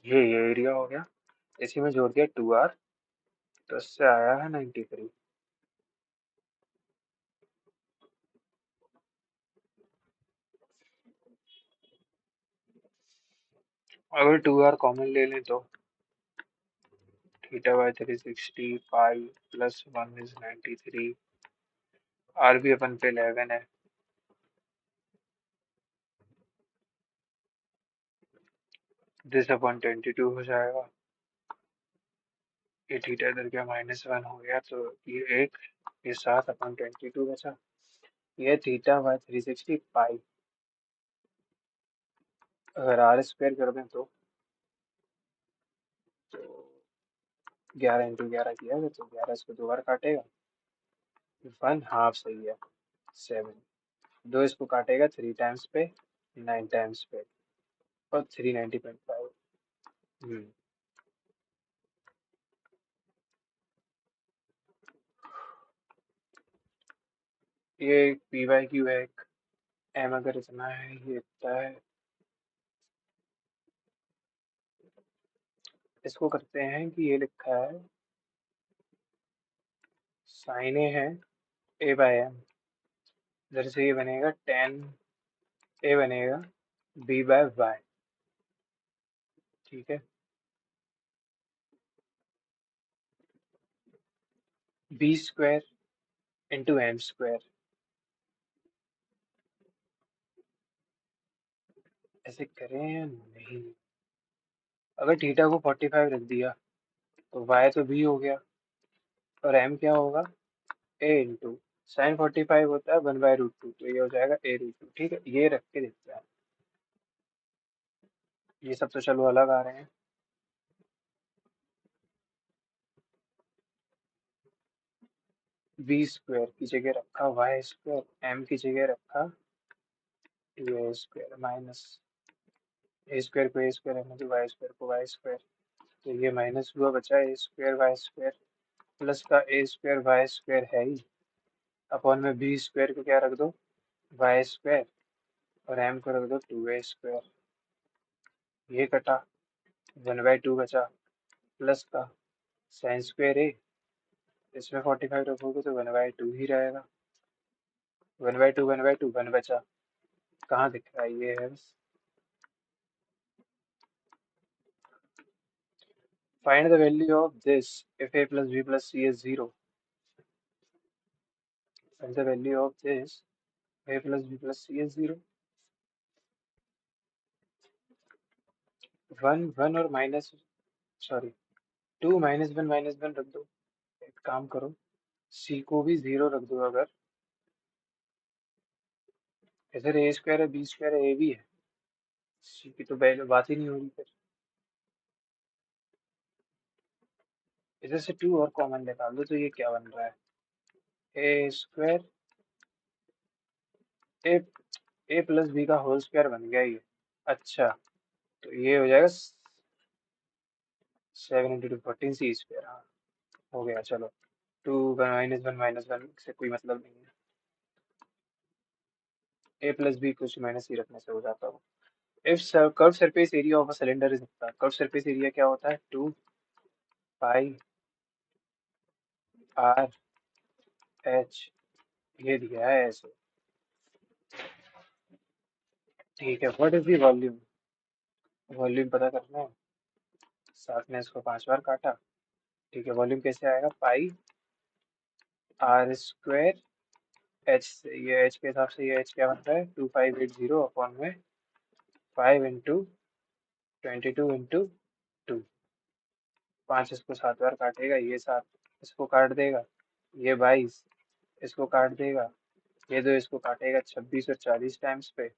ये एरिया हो गया। इसी में जोड़ दिया 2 आर, तो इससे आया है 93। अगर 2 आर कॉमन ले लें तो theta by 360 pi plus 1 is 93। R भी अपन पे 11 है, दिस अपन 22 हो जाएगा। ये थीटा इधर क्या -1 हो गया, तो ये 1, ये 7 अपन 22 बचा। ये थीटा बाय 360 पाई। अगर आर स्क्वायर कर दें तो 11 × 11 किया तो 11 इसको 2 बार काटेगा। 1/2 सही है 7। 2 इसको काटेगा 3 टाइम्स पे, 9 टाइम्स पे, और 390.5। ये एक पी वाई क्यू है, एक एम अगर इतना है, ये इतना है। इसको करते हैं कि ये लिखा है साइन ए है ए बाय एम, इधर से ये बनेगा टेन ए बनेगा बी बाय वाई। ठीक है, B square into M square. ऐसे करें या नहीं? अगर थीटा को 45 रख दिया तो वाई तो बी हो गया, और एम क्या होगा, ए इंटू साइन 45 होता है 1/√2, तो ये हो जाएगा a√2। ठीक है, ये रख के देखते हैं। ये सब तो चलो अलग आ रहे हैं। बी स्क्वायर की जगह रखा वाई स्क्वायर, एम की जगह रखा ए स्क्वायर, माइनस ए स्क्वायर को ए स्क्वायर रहने दो, वाई स्क्वायर को वाई स्क्वायर। तो ये माइनस हुआ, बचा ए स्क्वायर वाई स्क्वायर, प्लस का ए स्क्वायर वाई स्क्वायर है ही, अपॉन में बी स्क्वायर को क्या रख दो, वाई स्क्वायर, और एम को रख दो 2a स्क्वायर। ये कटा, 1/2 बचा, प्लस का साइन स्क्वायर ए, इसमें 45 रखोगे तो 1/2 ही रहेगा। 1/2 1/2 1 बचा, कहाँ दिख रहा है, ये है बस। Find the value of this if a plus b plus c is 0। Find the value of this a plus b plus c is 0। 1 1 और माइनस, सॉरी 2 -1 रख दो। एक काम करो, c को भी 0 रख दो। अगर इधर ए स्क्वायर है बी स्क्वायर है ए भी है, c की तो बात ही नहीं होगी फिर। इधर से 2 और कॉमन निकाल दो, तो ये क्या बन रहा है, ए स्क्वायर ए ए प्लस बी का होल स्क्वायर बन गया ये। अच्छा, तो ये हो जाएगा 7 × 2 14 c स्क्वायर। हाँ, हो गया। चलो, 2 -1 से कोई मतलब नहीं है, ए प्लस बी कुछ माइनस सी रखने से हो जाता है। If curve surface area of a cylinder is इतना, कर्व सरफेस एरिया क्या होता है, 2πr/h, ये दिया है ऐसे। ठीक है, what is the volume, volume पता करना है। साथ में इसको 5 बार काटा। ठीक है, वॉल्यूम कैसे आएगा, πr² एच से, ये एच के हिसाब से ये एच क्या बनता है, 2580 अपॉन में 5 × 22 × 2। 5 इसको 7 बार काटेगा, ये 7 इसको काट देगा, ये 22 इसको काट देगा, ये 2 इसको काटेगा 26 और 40 टाइम्स पे।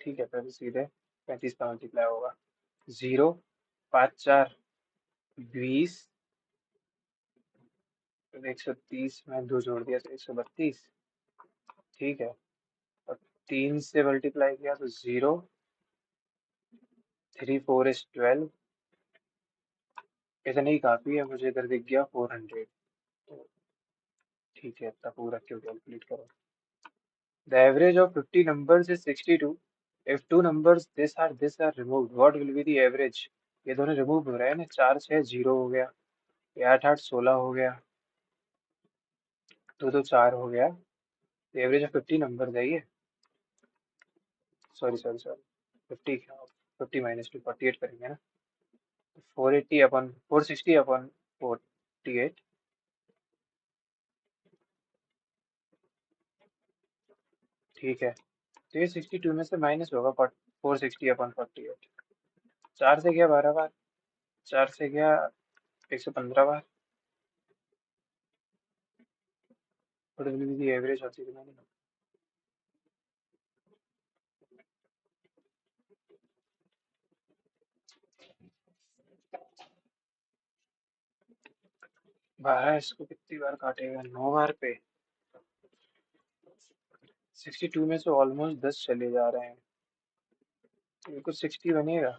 ठीक है, फिर सीधे 35 का मल्टीप्लाई होगा। 0 5 4 20, 130 में 2 जोड़ दिया तो 132। ठीक है, और 3 से मल्टीप्लाई किया तो 0 3 4 is 12। इतना ही काफी है मुझे, इधर दिख गया 400। तो ठीक है, इतना पूरा क्यों कैलकुलेट करो। The average of 50 numbers is 62। if two numbers this are removed, what will be the average। ये दोनों रिमूव हो रहे हैं ना, 4 6 0 हो गया, ये 8 8 16 हो गया, 2 2 4 हो गया। एवरेज ऑफ 50 नंबर है ये, सॉरी 50 क्या, 50 -2 48 करेंगे ना, 460/460/48। ठीक है, तो ये 62 में से माइनस होगा 460/48। 4 से गया 12 बार, 4 से गया 115 बार, what will be the average of the remaining. 12 इसको कितनी बार काटेगा, 9 बार पे। 62 में से ऑलमोस्ट 10 चले जा रहे हैं, तो ये कुछ 60 बनेगा।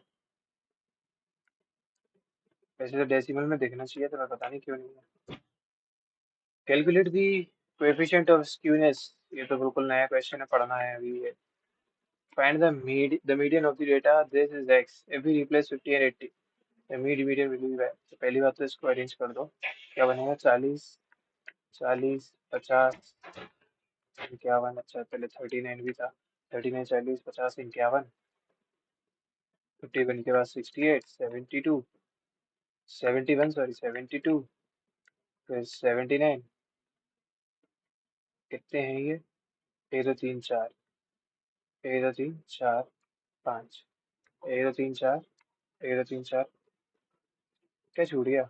वैसे तो डेसिमल में देखना चाहिए था, पता नहीं क्यों नहीं है। Calculate the coefficient of skewness, ये तो बिल्कुल नया क्वेश्चन है, पढ़ना है अभी ये। Find the median of the data, this is X, if we replace 50 and 80, the median will be Y. तो पहली बात तो इसको अरेंज कर दो, क्या बनेगा, 40, 40, 50, 51। अच्छा पहले 39 भी था, 39, 40, 50, 51, 51 के बाद 68, 72, 71, सॉरी 72, फिर 79, कितने हैं ये, एक दो तीन चार, एक दो तीन चार पाँच, एक दो तीन चार, एक दो तीन चार, क्या छूट गया,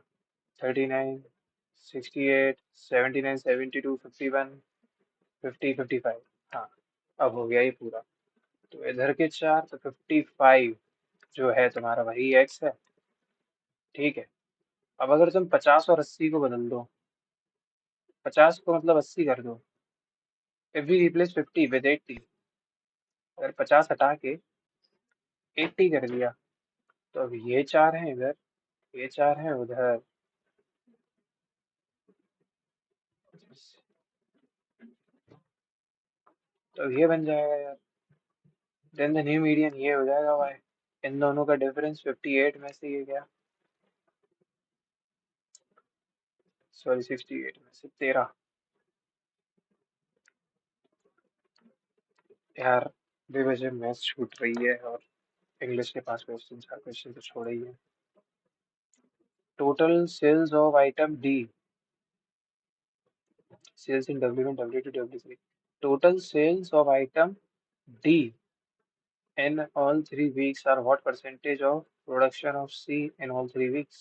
39, 68, 79, 72, 51, 50, 55। हाँ, अब हो गया ये पूरा। तो इधर के चार, तो 55 जो है तुम्हारा वही एक्स है। ठीक है, अब अगर तुम 50 और 80 को बदल दो, 50 को मतलब 80 कर दो, इफ वी रिप्लेस 50 विद 80, अगर 50 हटा के 80 कर दिया, तो अब ये चार हैं इधर, ये चार हैं उधर, तो ये बन जाएगा यार। देन द न्यू मीडियन ये हो जाएगा भाई, इन दोनों का डिफरेंस 58 में से ये गया, सॉरी 68 में से 13। यार बेवजह मैथ्स छूट रही है, और इंग्लिश के पास क्वेश्चन, चार क्वेश्चन तो छोड़े ही है। Total sales of item D, sales in W1, W2, W3, total sales of item D in all 3 weeks are what percentage of production of C in all 3 weeks?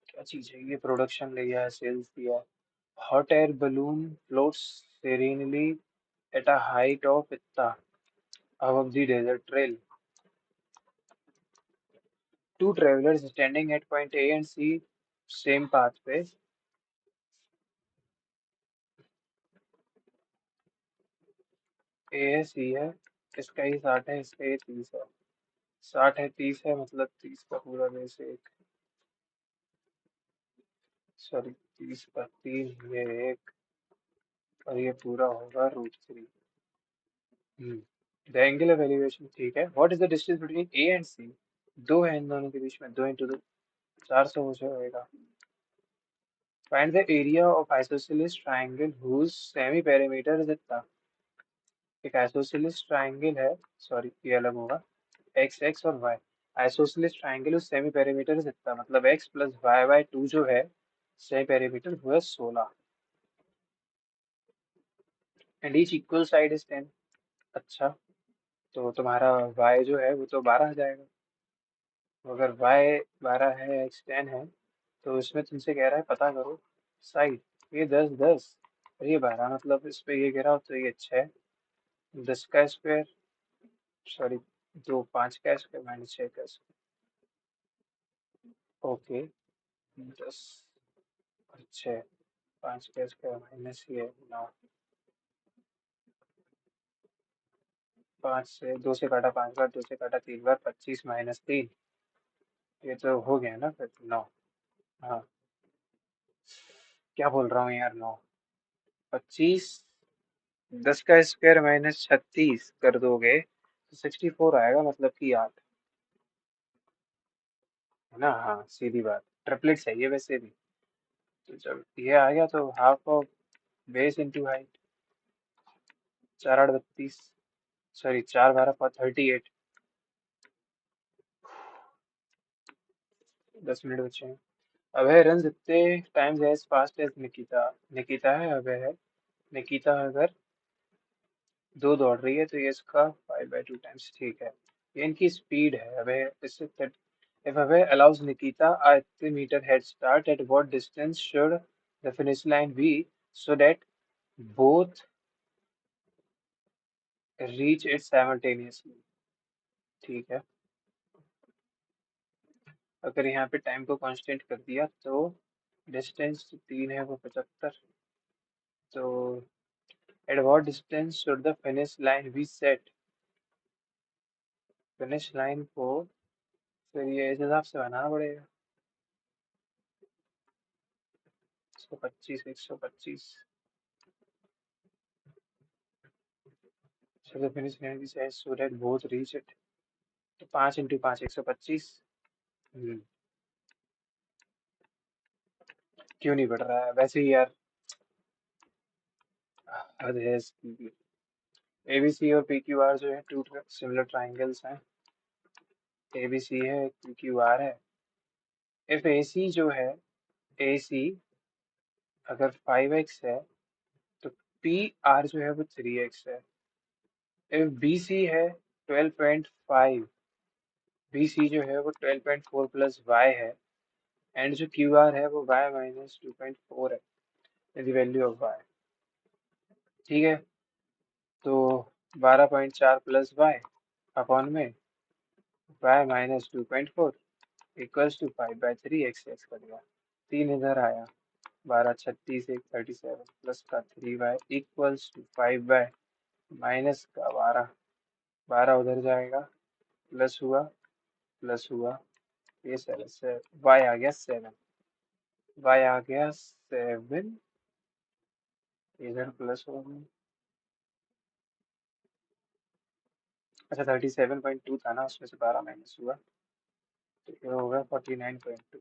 क्या चीज है ये, प्रोडक्शन ले गया है, सेल्स दिया है। Hot air balloon floats serenely at a height of इतना above the desert trail. Two travelers standing at point A and C, same path पे। A है, C है, इसका ही 60 है, इसका ही 30 है। 60 है, 30 है, मतलब 30 का पूरा बेस एक, सॉरी 30 का 3, ये एक, और ये पूरा होगा √3। द एंगल ऑफ एलिवेशन, ठीक है। What is the distance between A and C, दो है इन दोनों के बीच में, 2 × 2 400 हो जाएगा। Find the area of isosceles triangle whose semi perimeter is इतना। एक आइसोसेलेस ट्रायंगल है, सॉरी ये अलग होगा, एक्स एक्स और वाई। आइसोसेलेस ट्रायंगल उस सेमी पेरीमीटर इज इतना, मतलब X plus Y by two जो है सेमी पेरीमीटर वो है 16, and each equal side is 10। अच्छा, तो तुम्हारा y जो है वो तो 12 आ जाएगा। तो अगर y 12 है, x 10 है, तो इसमें तुमसे कह रहा है पता करो साइड। ये 10, 10 और ये 12, मतलब इस पे ये कह रहा हो, तो ये 6, 10 का स्क्वायर, सॉरी 2, 5 का स्क्वायर माइनस 6 का स्क्वायर। ओके, 10 और 6, 5 का स्क्वायर माइनस ये 9, 5 से 2 से काटा 5 बार, 2 से काटा 3 बार, 25 माइनस 3, ये तो हो गया ना फिर 9। हाँ, क्या बोल रहा हूँ यार, 9, 25, 10 का स्क्वायर माइनस 36 कर दोगे तो 64 आएगा, मतलब कि 8, है ना। हाँ सीधी बात, ट्रिपलेट चाहिए वैसे भी। तो जब ये आ गया तो half of base into height, 4 8 32, sorry 4 12 38। 10 minute बचे हैं। अभय रन इतने times as fast as Nikita, Nikita है अभय है, निकिता अगर 2 दौड़ रही है तो ये इसका 5/2 टाइम्स, ठीक है। ये इनकी स्पीड है। अबे इससे if away allows Nikita a 3-meter head start, at what distance should the finish line be so that both reach it simultaneously? ठीक है, अगर यहाँ पे टाइम को कांस्टेंट कर दिया तो डिस्टेंस 3 है वो 75, तो at what distance should the finish line be set? Finish line को फिर ये इस हिसाब से बनाना पड़ेगा। 125 125, so the finish line be set so that both reach it, तो 5 इंटू 5 125। क्यों नहीं बढ़ रहा है वैसे ही यार, हद है इसकी भी। एबीसी और पीक्यूआर जो है टू सिमिलर ट्राइंगल्स हैं। एबीसी है, पीक्यूआर है। इफ एसी जो है, एसी अगर 5x है तो पी आर जो है वो 3x है। इफ बीसी है 12.5, बीसी जो है वो 12.4 प्लस वाई है, एंड जो क्यू आर है वो वाई माइनस 2.4 है, द वैल्यू ऑफ वाई। ठीक है, तो 12.4 प्लस वाई अपॉन में Y minus 2.4 equals to 5/3 X कर दिया। 3 इधर आया, 12 36 1 37 प्लस का 3y इक्वल्स टू 5 माइनस का 12, 12 उधर जाएगा, प्लस हुआ ये 7 से y आ गया 7, y आ गया 7, इधर प्लस हो गया। अच्छा 37.2 था ना, उसमें से 12 माइनस हुआ तो ये होगा 49.2।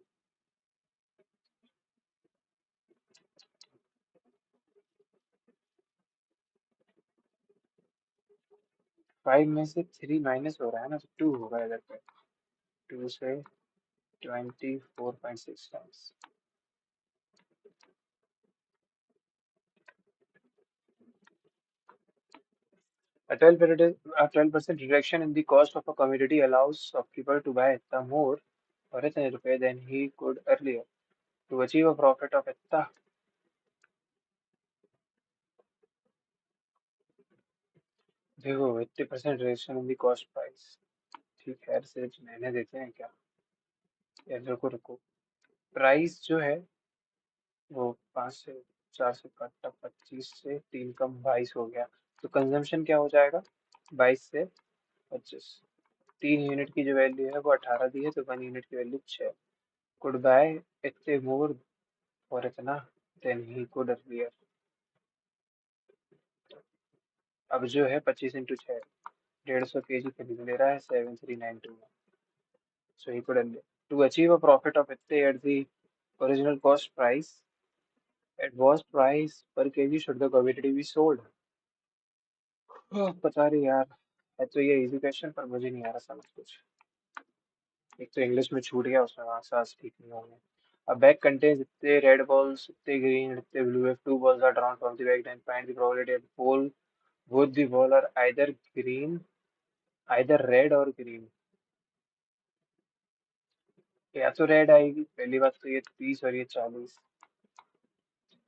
5 में से 3 माइनस हो रहा है ना, तो 2 होगा इधर पे। 2 से 24.6 times. A 12% reduction in the cost of a commodity allows shopkeeper to buy इतना more और इतने रुपए than he could earlier. To achieve a profit of इतना, देखो 80% reduction in the cost price। ठीक है, सिर्फ महीने देते हैं क्या यार, रुको रुको। प्राइस जो है वो 5 से 4 से काटा 25 से 3 कम 22 हो गया, तो कंजम्पशन क्या हो जाएगा 22 से 25। 3 यूनिट की जो वैल्यू है वो 18 दी है, तो 1 यूनिट की वैल्यू 6। कुड बाय इतने मोर और इतना देन ही कुड अर्लियर। अब जो है 25 इंटू 6 150 kg खरीद ले रहा है 7392 में, so he could earlier to achieve a profit of इतने at the original cost price, at worst price per kg should the commodity be sold. पता नहीं यार, है तो ये इजी क्वेश्चन पर मुझे नहीं आ रहा समझ कुछ। एक तो इंग्लिश में छूट गया, उसमें आंसर्स ठीक नहीं होंगे। A bag contains इतने red balls, इतने green, इतने blue. If two balls are drawn from the bag, then find the probability that both the ball are either green, either red or green। या तो red आएगी पहली बात, तो ये 30 और ये 40,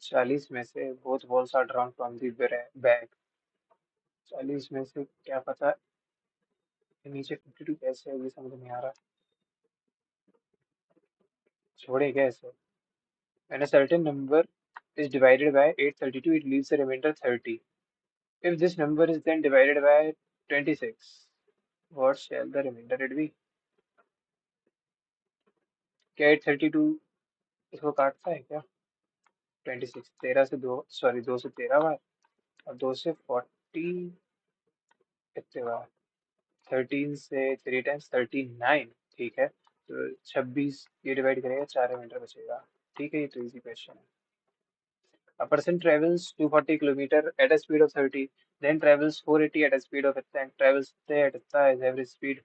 40 में से both balls are drawn from the bag, 40 में से क्या पता ये नीचे 52 कैसे है, ये समझ नहीं आ रहा। छोड़े क्या ऐसे। When a certain number is divided by 832, it leaves a remainder 30. If this number is then divided by 26, what shall the remainder it be? क्या 832 इसको काटता है क्या? 26 13 से 2, सॉरी 2 से 13 बार और 2 से 40 कितने बार, 13 से 3 टाइम्स 39। ठीक है, तो 26 ये डिवाइड करेगा 4 रिमाइंडर बचेगा। ठीक है, ये तो इजी क्वेश्चन है। A person travels 240 kilometer at a speed of 30, then travels 480 at a speed of इतना, and travels at इतना is average speed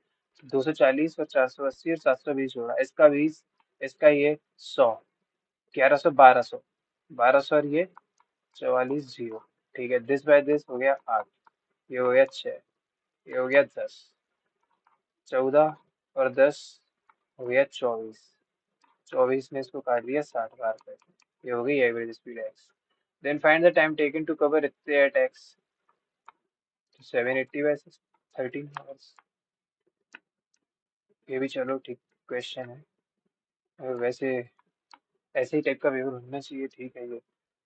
240 और 480 और 720 जोड़ा, इसका 20, इसका ये 100, 1100 1200, 1200 और ये 44 जीरो। ठीक है, दिस बाय दिस हो गया 8, ये हो गया 6, ये हो गया 10। 14 और 10 हो गया 24। 24 ने इसको काट दिया 60 बार पे। ये हो गई average speed X. Then find the time taken to cover इतने एट एक्स। 780 by 13 hours. ये भी चलो ठीक क्वेश्चन है। वैसे ऐसे ही टाइप का पेपर होना चाहिए, ठीक है ये।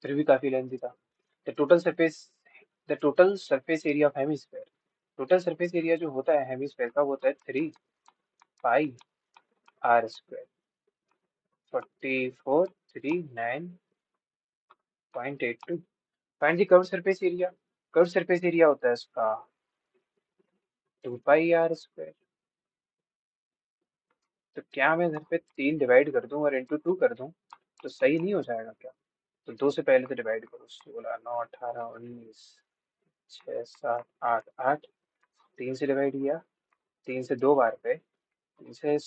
फिर भी काफी लेंथी था। The total surface the total surface area of hemisphere. Total surface area जो होता है हेमिस्फेयर का वो होता है 3 पाई r² 4439.82। Find the curve surface area. Curve surface area होता है इसका 2 पाई r²। तो क्या मैं इधर पे 3 डिवाइड कर दूं और इंटू 2 कर दूं तो सही नहीं हो जाएगा क्या? तो 2 से पहले तो डिवाइड करो। 16 9 18 19 6 7 8 8। 3 से डिवाइड किया। 3 से 2 बार पे। 3 से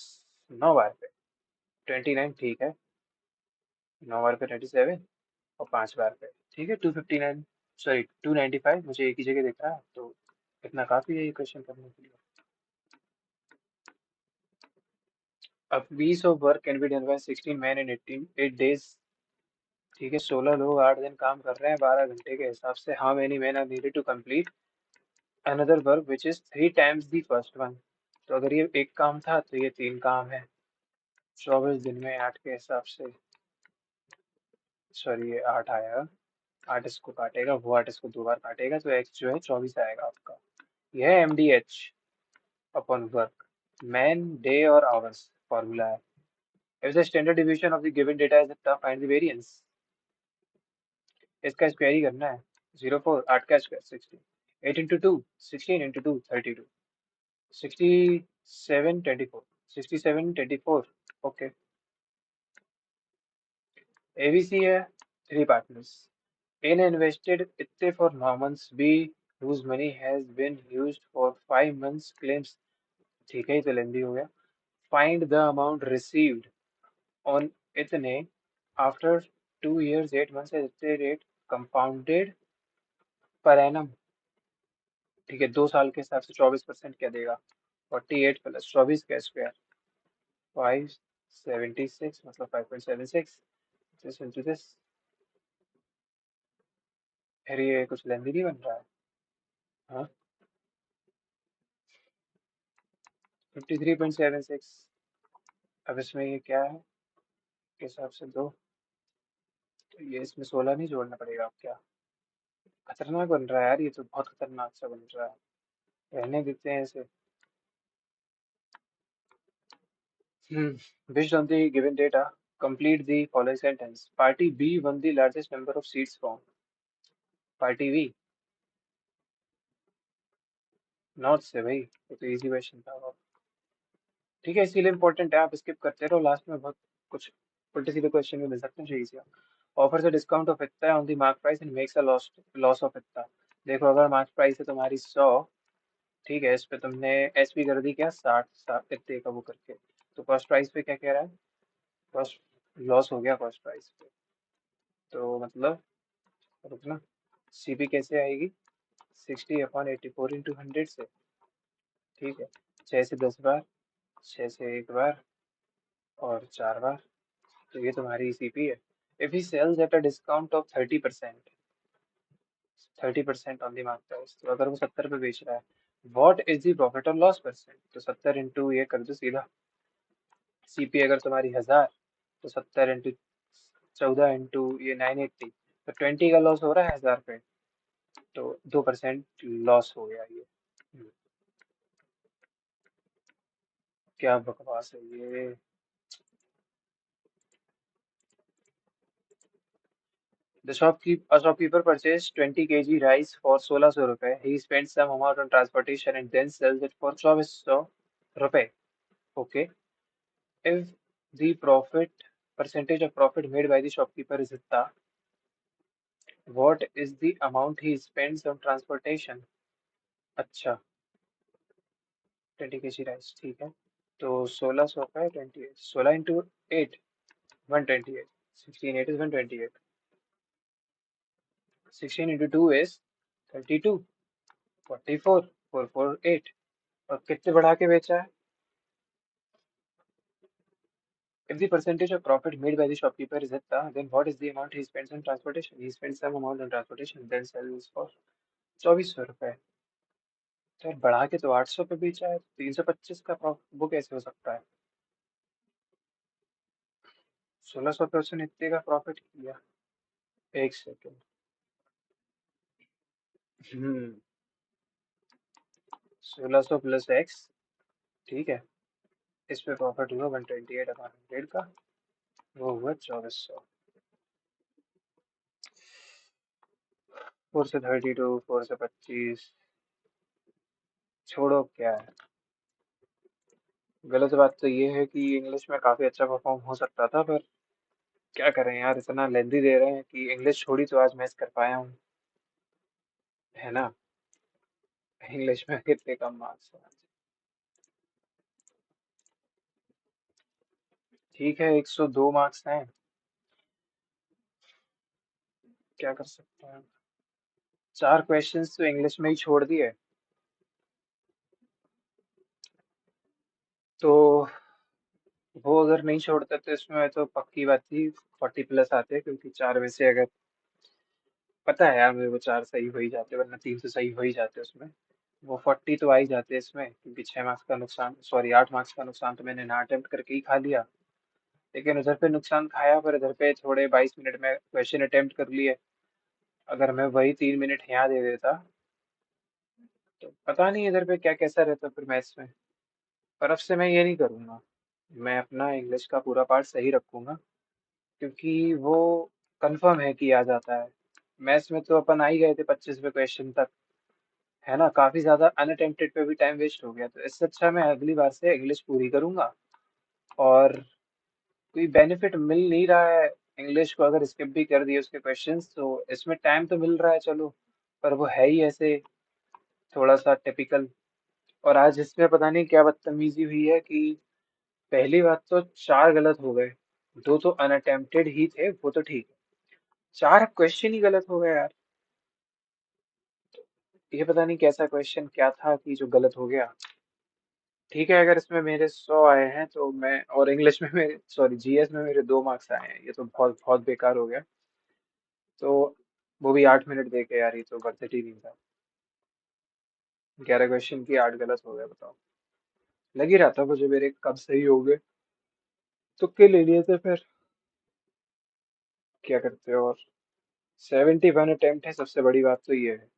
9 बार पे 29, ठीक है। 9 बार पे 27 और 5 बार पे, ठीक है। 259, सॉरी 295 मुझे एक ही जगह दिख रहा है, तो इतना काफी है ये क्वेश्चन करने के लिए। अब piece of work can be done by 16 men in 8 days। ठीक है, 16 लोग 8 दिन काम कर रहे हैं 12 घंटे के हिसाब से। How many men are needed to complete another work which is 3 times the first one। तो अगर ये एक काम था तो ये 3 काम है। 24 दिन में 8 के हिसाब से, सॉरी ये 8 आएगा। 8 इसको काटेगा, वो 8 इसको 2 बार काटेगा, तो x जो है 24 आएगा आपका। यह है MDH upon work. Man, day और आवर्स फॉर्मूला है। If the standard deviation of the given data is इतना, find the variance। इसका स्क्वायर ही करना है। 04, 8 का square 16, 8 into 2 16 into 2 32, 67 24, 67 24। Okay. ABC है 3 पार्टनर्स। A ने इन्वेस्टेड इतने for 9 months, B whose money has been used for 5 months claims। ठीक है, ये तो लेंदी हो गया। Find the amount received on इतने आफ्टर 2 years 8 months at इतने रेट कंपाउंडेड पर एनम। ठीक है, 2 साल के हिसाब से 24% क्या देगा? 48 प्लस 24 का स्क्वायर 576, मतलब 5.76। This into this. फिर ये कुछ लेंदी नहीं बन रहा है। हाँ, 53.76। अब इसमें ये क्या है के हिसाब से दो, तो ये इसमें 16 नहीं जोड़ना पड़ेगा अब क्या? खतरनाक बन रहा है यार, ये तो बहुत खतरनाक सा बन रहा है। रहने देते हैं इसे। Based on the given data, complete the following sentence. Party B won the largest number of seats from Party B। Not से भाई, ये तो इजी क्वेश्चन था वो। ठीक है, इसीलिए इंपॉर्टेंट है, आप स्किप करते रहो, लास्ट में बहुत कुछ उल्टे सीधे क्वेश्चन भी मिल सकते हैं जो इजी है। ऑफर्स अ डिस्काउंट ऑफ इतना on the mark price and makes a loss loss of इतना। देखो, अगर मार्क प्राइस है तुम्हारी 100, ठीक है, इस पे तुमने एसपी कर दी क्या 60, 60 इतने का वो करके, तो कॉस्ट प्राइस पे क्या कह रहा है? कॉस्ट लॉस हो गया कॉस्ट प्राइस पे। तो मतलब रुकना, सीपी कैसे आएगी? 60/84 इंटू 100 से। ठीक है, 6 से 10 बार, 6 से 1 बार और 4 बार। तो ये तुम्हारी सीपी है। If he sells at a discount of 30%, 30% on the mark price, तो अगर वो 70 पे बेच रहा है, व्हाट इज द प्रॉफिट और लॉस परसेंट? तो 70 इंटू ये कर दो सीधा। सीपी अगर तुम्हारी 1000, तो 70 इंटू 14 इंटू ये 980, तो 20 का लॉस हो रहा है 1000 पे। तो 2% लॉस हो गया ये। क्या बकवास है ये। A shopkeeper purchased 20 kg rice for 1600 rupees. He spent some amount on transportation and then sells it for 2400 rupees. Okay. If the profit percentage of profit made by the shopkeeper is इतना, what is the amount he spends on transportation? अच्छा, 20 kg rice, ठीक है। तो 1600 का है 28, 16 into 8 128, 16 8 is 128, 16 into 2 is 32, 44 448। और कितने बढ़ा के बेचा है? If the percentage of profit made by the shopkeeper is itta, then what is the amount he spends on transportation? He spends some amount on transportation, then sells for 2400 रुपए। तो यार बढ़ा के तो 800 पे बेचा है, 325 का प्रॉफिट वो कैसे हो सकता है? 1600 पे उसने इतने का प्रॉफिट किया। एक सेकेंड। हम्म 1600 प्लस एक्स, ठीक है। इस पे प्रॉफिट हुआ 128/100 का, वो हुआ 2400। 4 से 32, 4 से 25, छोड़ो क्या है। गलत बात तो ये है कि इंग्लिश में काफी अच्छा परफॉर्म हो सकता था, पर क्या करें यार, इतना लेंदी दे रहे हैं कि इंग्लिश छोड़ी तो आज मैच कर पाया हूँ, है ना। इंग्लिश में कितने कम मार्क्स हैं। ठीक है, 102 मार्क्स हैं, क्या कर सकते हैं। 4 क्वेश्चंस तो इंग्लिश में ही छोड़ दिए, तो वो अगर नहीं छोड़ते तो इसमें तो पक्की बात थी 40 प्लस आते, क्योंकि 4 में से अगर, पता है यार मेरे को 4 सही हो ही जाते, वरना 3 तो सही हो ही जाते उसमें। वो 40 तो आ ही जाते इसमें, क्योंकि 6 मार्क्स का नुकसान, सॉरी 8 मार्क्स का नुकसान तो मैंने ना अटेम्प्ट करके ही खा लिया। लेकिन उधर पे नुकसान खाया, पर इधर पे थोड़े 22 मिनट में क्वेश्चन अटेम्प्ट कर लिए। अगर मैं वही 3 मिनट यहाँ दे देता, तो पता नहीं इधर पे क्या कैसा रहता फिर मैथ्स में। पर अब से मैं ये नहीं करूँगा, मैं अपना इंग्लिश का पूरा पार्ट सही रखूँगा, क्योंकि वो कंफर्म है कि आ जाता है। मैथ्स में तो अपन आ ही गए थे 25वें क्वेश्चन तक, है ना। काफी ज्यादा अनअटेम्प्टेड पे भी टाइम वेस्ट हो गया, तो इससे अच्छा मैं अगली बार से इंग्लिश पूरी करूंगा। और कोई बेनिफिट मिल नहीं रहा है इंग्लिश को अगर स्किप भी कर दिए उसके क्वेश्चंस, तो इसमें टाइम तो मिल रहा है चलो, पर वो है ही ऐसे, थोड़ा सा टिपिकल। और आज इसमें पता नहीं क्या बदतमीजी हुई है कि पहली बात तो 4 गलत हो गए, 2 तो अनअटेम्प्टेड ही थे, वो तो ठीक है, 4 क्वेश्चन ही गलत हो गए यार। ये पता नहीं कैसा क्वेश्चन क्या था कि जो गलत हो गया। ठीक है, अगर इसमें मेरे 100 आए हैं तो मैं, और इंग्लिश में मेरे, सॉरी जीएस में मेरे 2 मार्क्स आए हैं, ये तो बहुत बहुत बेकार हो गया। तो वो भी 8 मिनट दे के यार, ये तो बर्थ ही नहीं था। 11 क्वेश्चन की 8 गलत हो गए, बताओ। लग ही रहा था मुझे मेरे कब सही हो गए, तुक्के ले लिए थे फिर, क्या करते हो। और 71 अटेम्प्ट है, सबसे बड़ी बात तो ये है।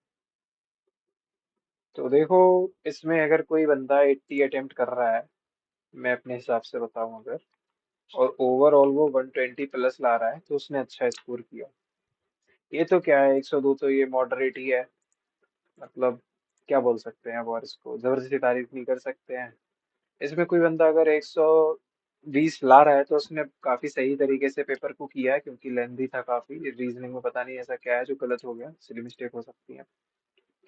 तो देखो, इसमें अगर कोई बंदा 80 अटेम्प्ट कर रहा है, मैं अपने हिसाब से बताऊं अगर, और ओवरऑल वो 120 प्लस ला रहा है, तो उसने अच्छा स्कोर किया। ये तो क्या है, 102 तो ये मॉडरेट ही है, मतलब क्या बोल सकते हैं अब, और इसको जबरदस्ती तारीफ नहीं कर सकते हैं। इसमें कोई बंदा अगर 120 ला रहा है, तो उसने काफी सही तरीके से पेपर को किया है, क्योंकि लेंदी था काफी, रीजनिंग में पता नहीं ऐसा क्या है जो गलत हो गया, सिली मिस्टेक हो सकती है,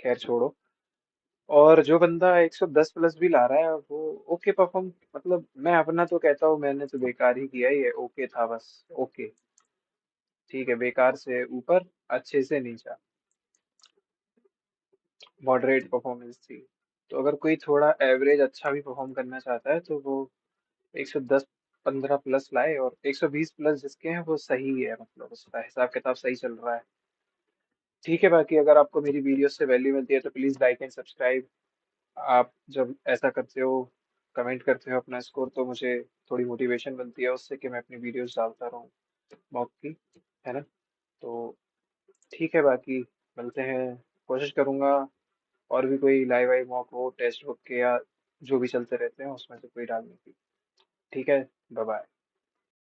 खैर छोड़ो। और जो बंदा 110 प्लस भी ला रहा है वो ओके परफॉर्म, मतलब मैं अपना तो कहता हूँ मैंने तो बेकार ही किया, ये ओके था बस, ओके, ठीक है, बेकार से ऊपर, अच्छे से नीचा, मॉडरेट परफॉर्मेंस थी। तो अगर कोई थोड़ा एवरेज अच्छा भी परफॉर्म करना चाहता है, तो वो 110 15 प्लस लाए, और 120 प्लस जिसके हैं वो सही है, मतलब उसका हिसाब किताब सही चल रहा है। ठीक है, बाकी अगर आपको मेरी वीडियो से वैल्यू मिलती है तो प्लीज़ लाइक एंड सब्सक्राइब। आप जब ऐसा करते हो, कमेंट करते हो अपना स्कोर, तो मुझे थोड़ी मोटिवेशन मिलती है उससे कि मैं अपनी वीडियोस डालता रहूँ मॉक की, है ना। तो ठीक है, बाकी मिलते हैं, कोशिश करूँगा और भी कोई लाइव वाइव मॉक हो, टेक्स्ट बुक के या जो भी चलते रहते हैं उसमें से कोई डालने की। ठीक है, बाय बाय।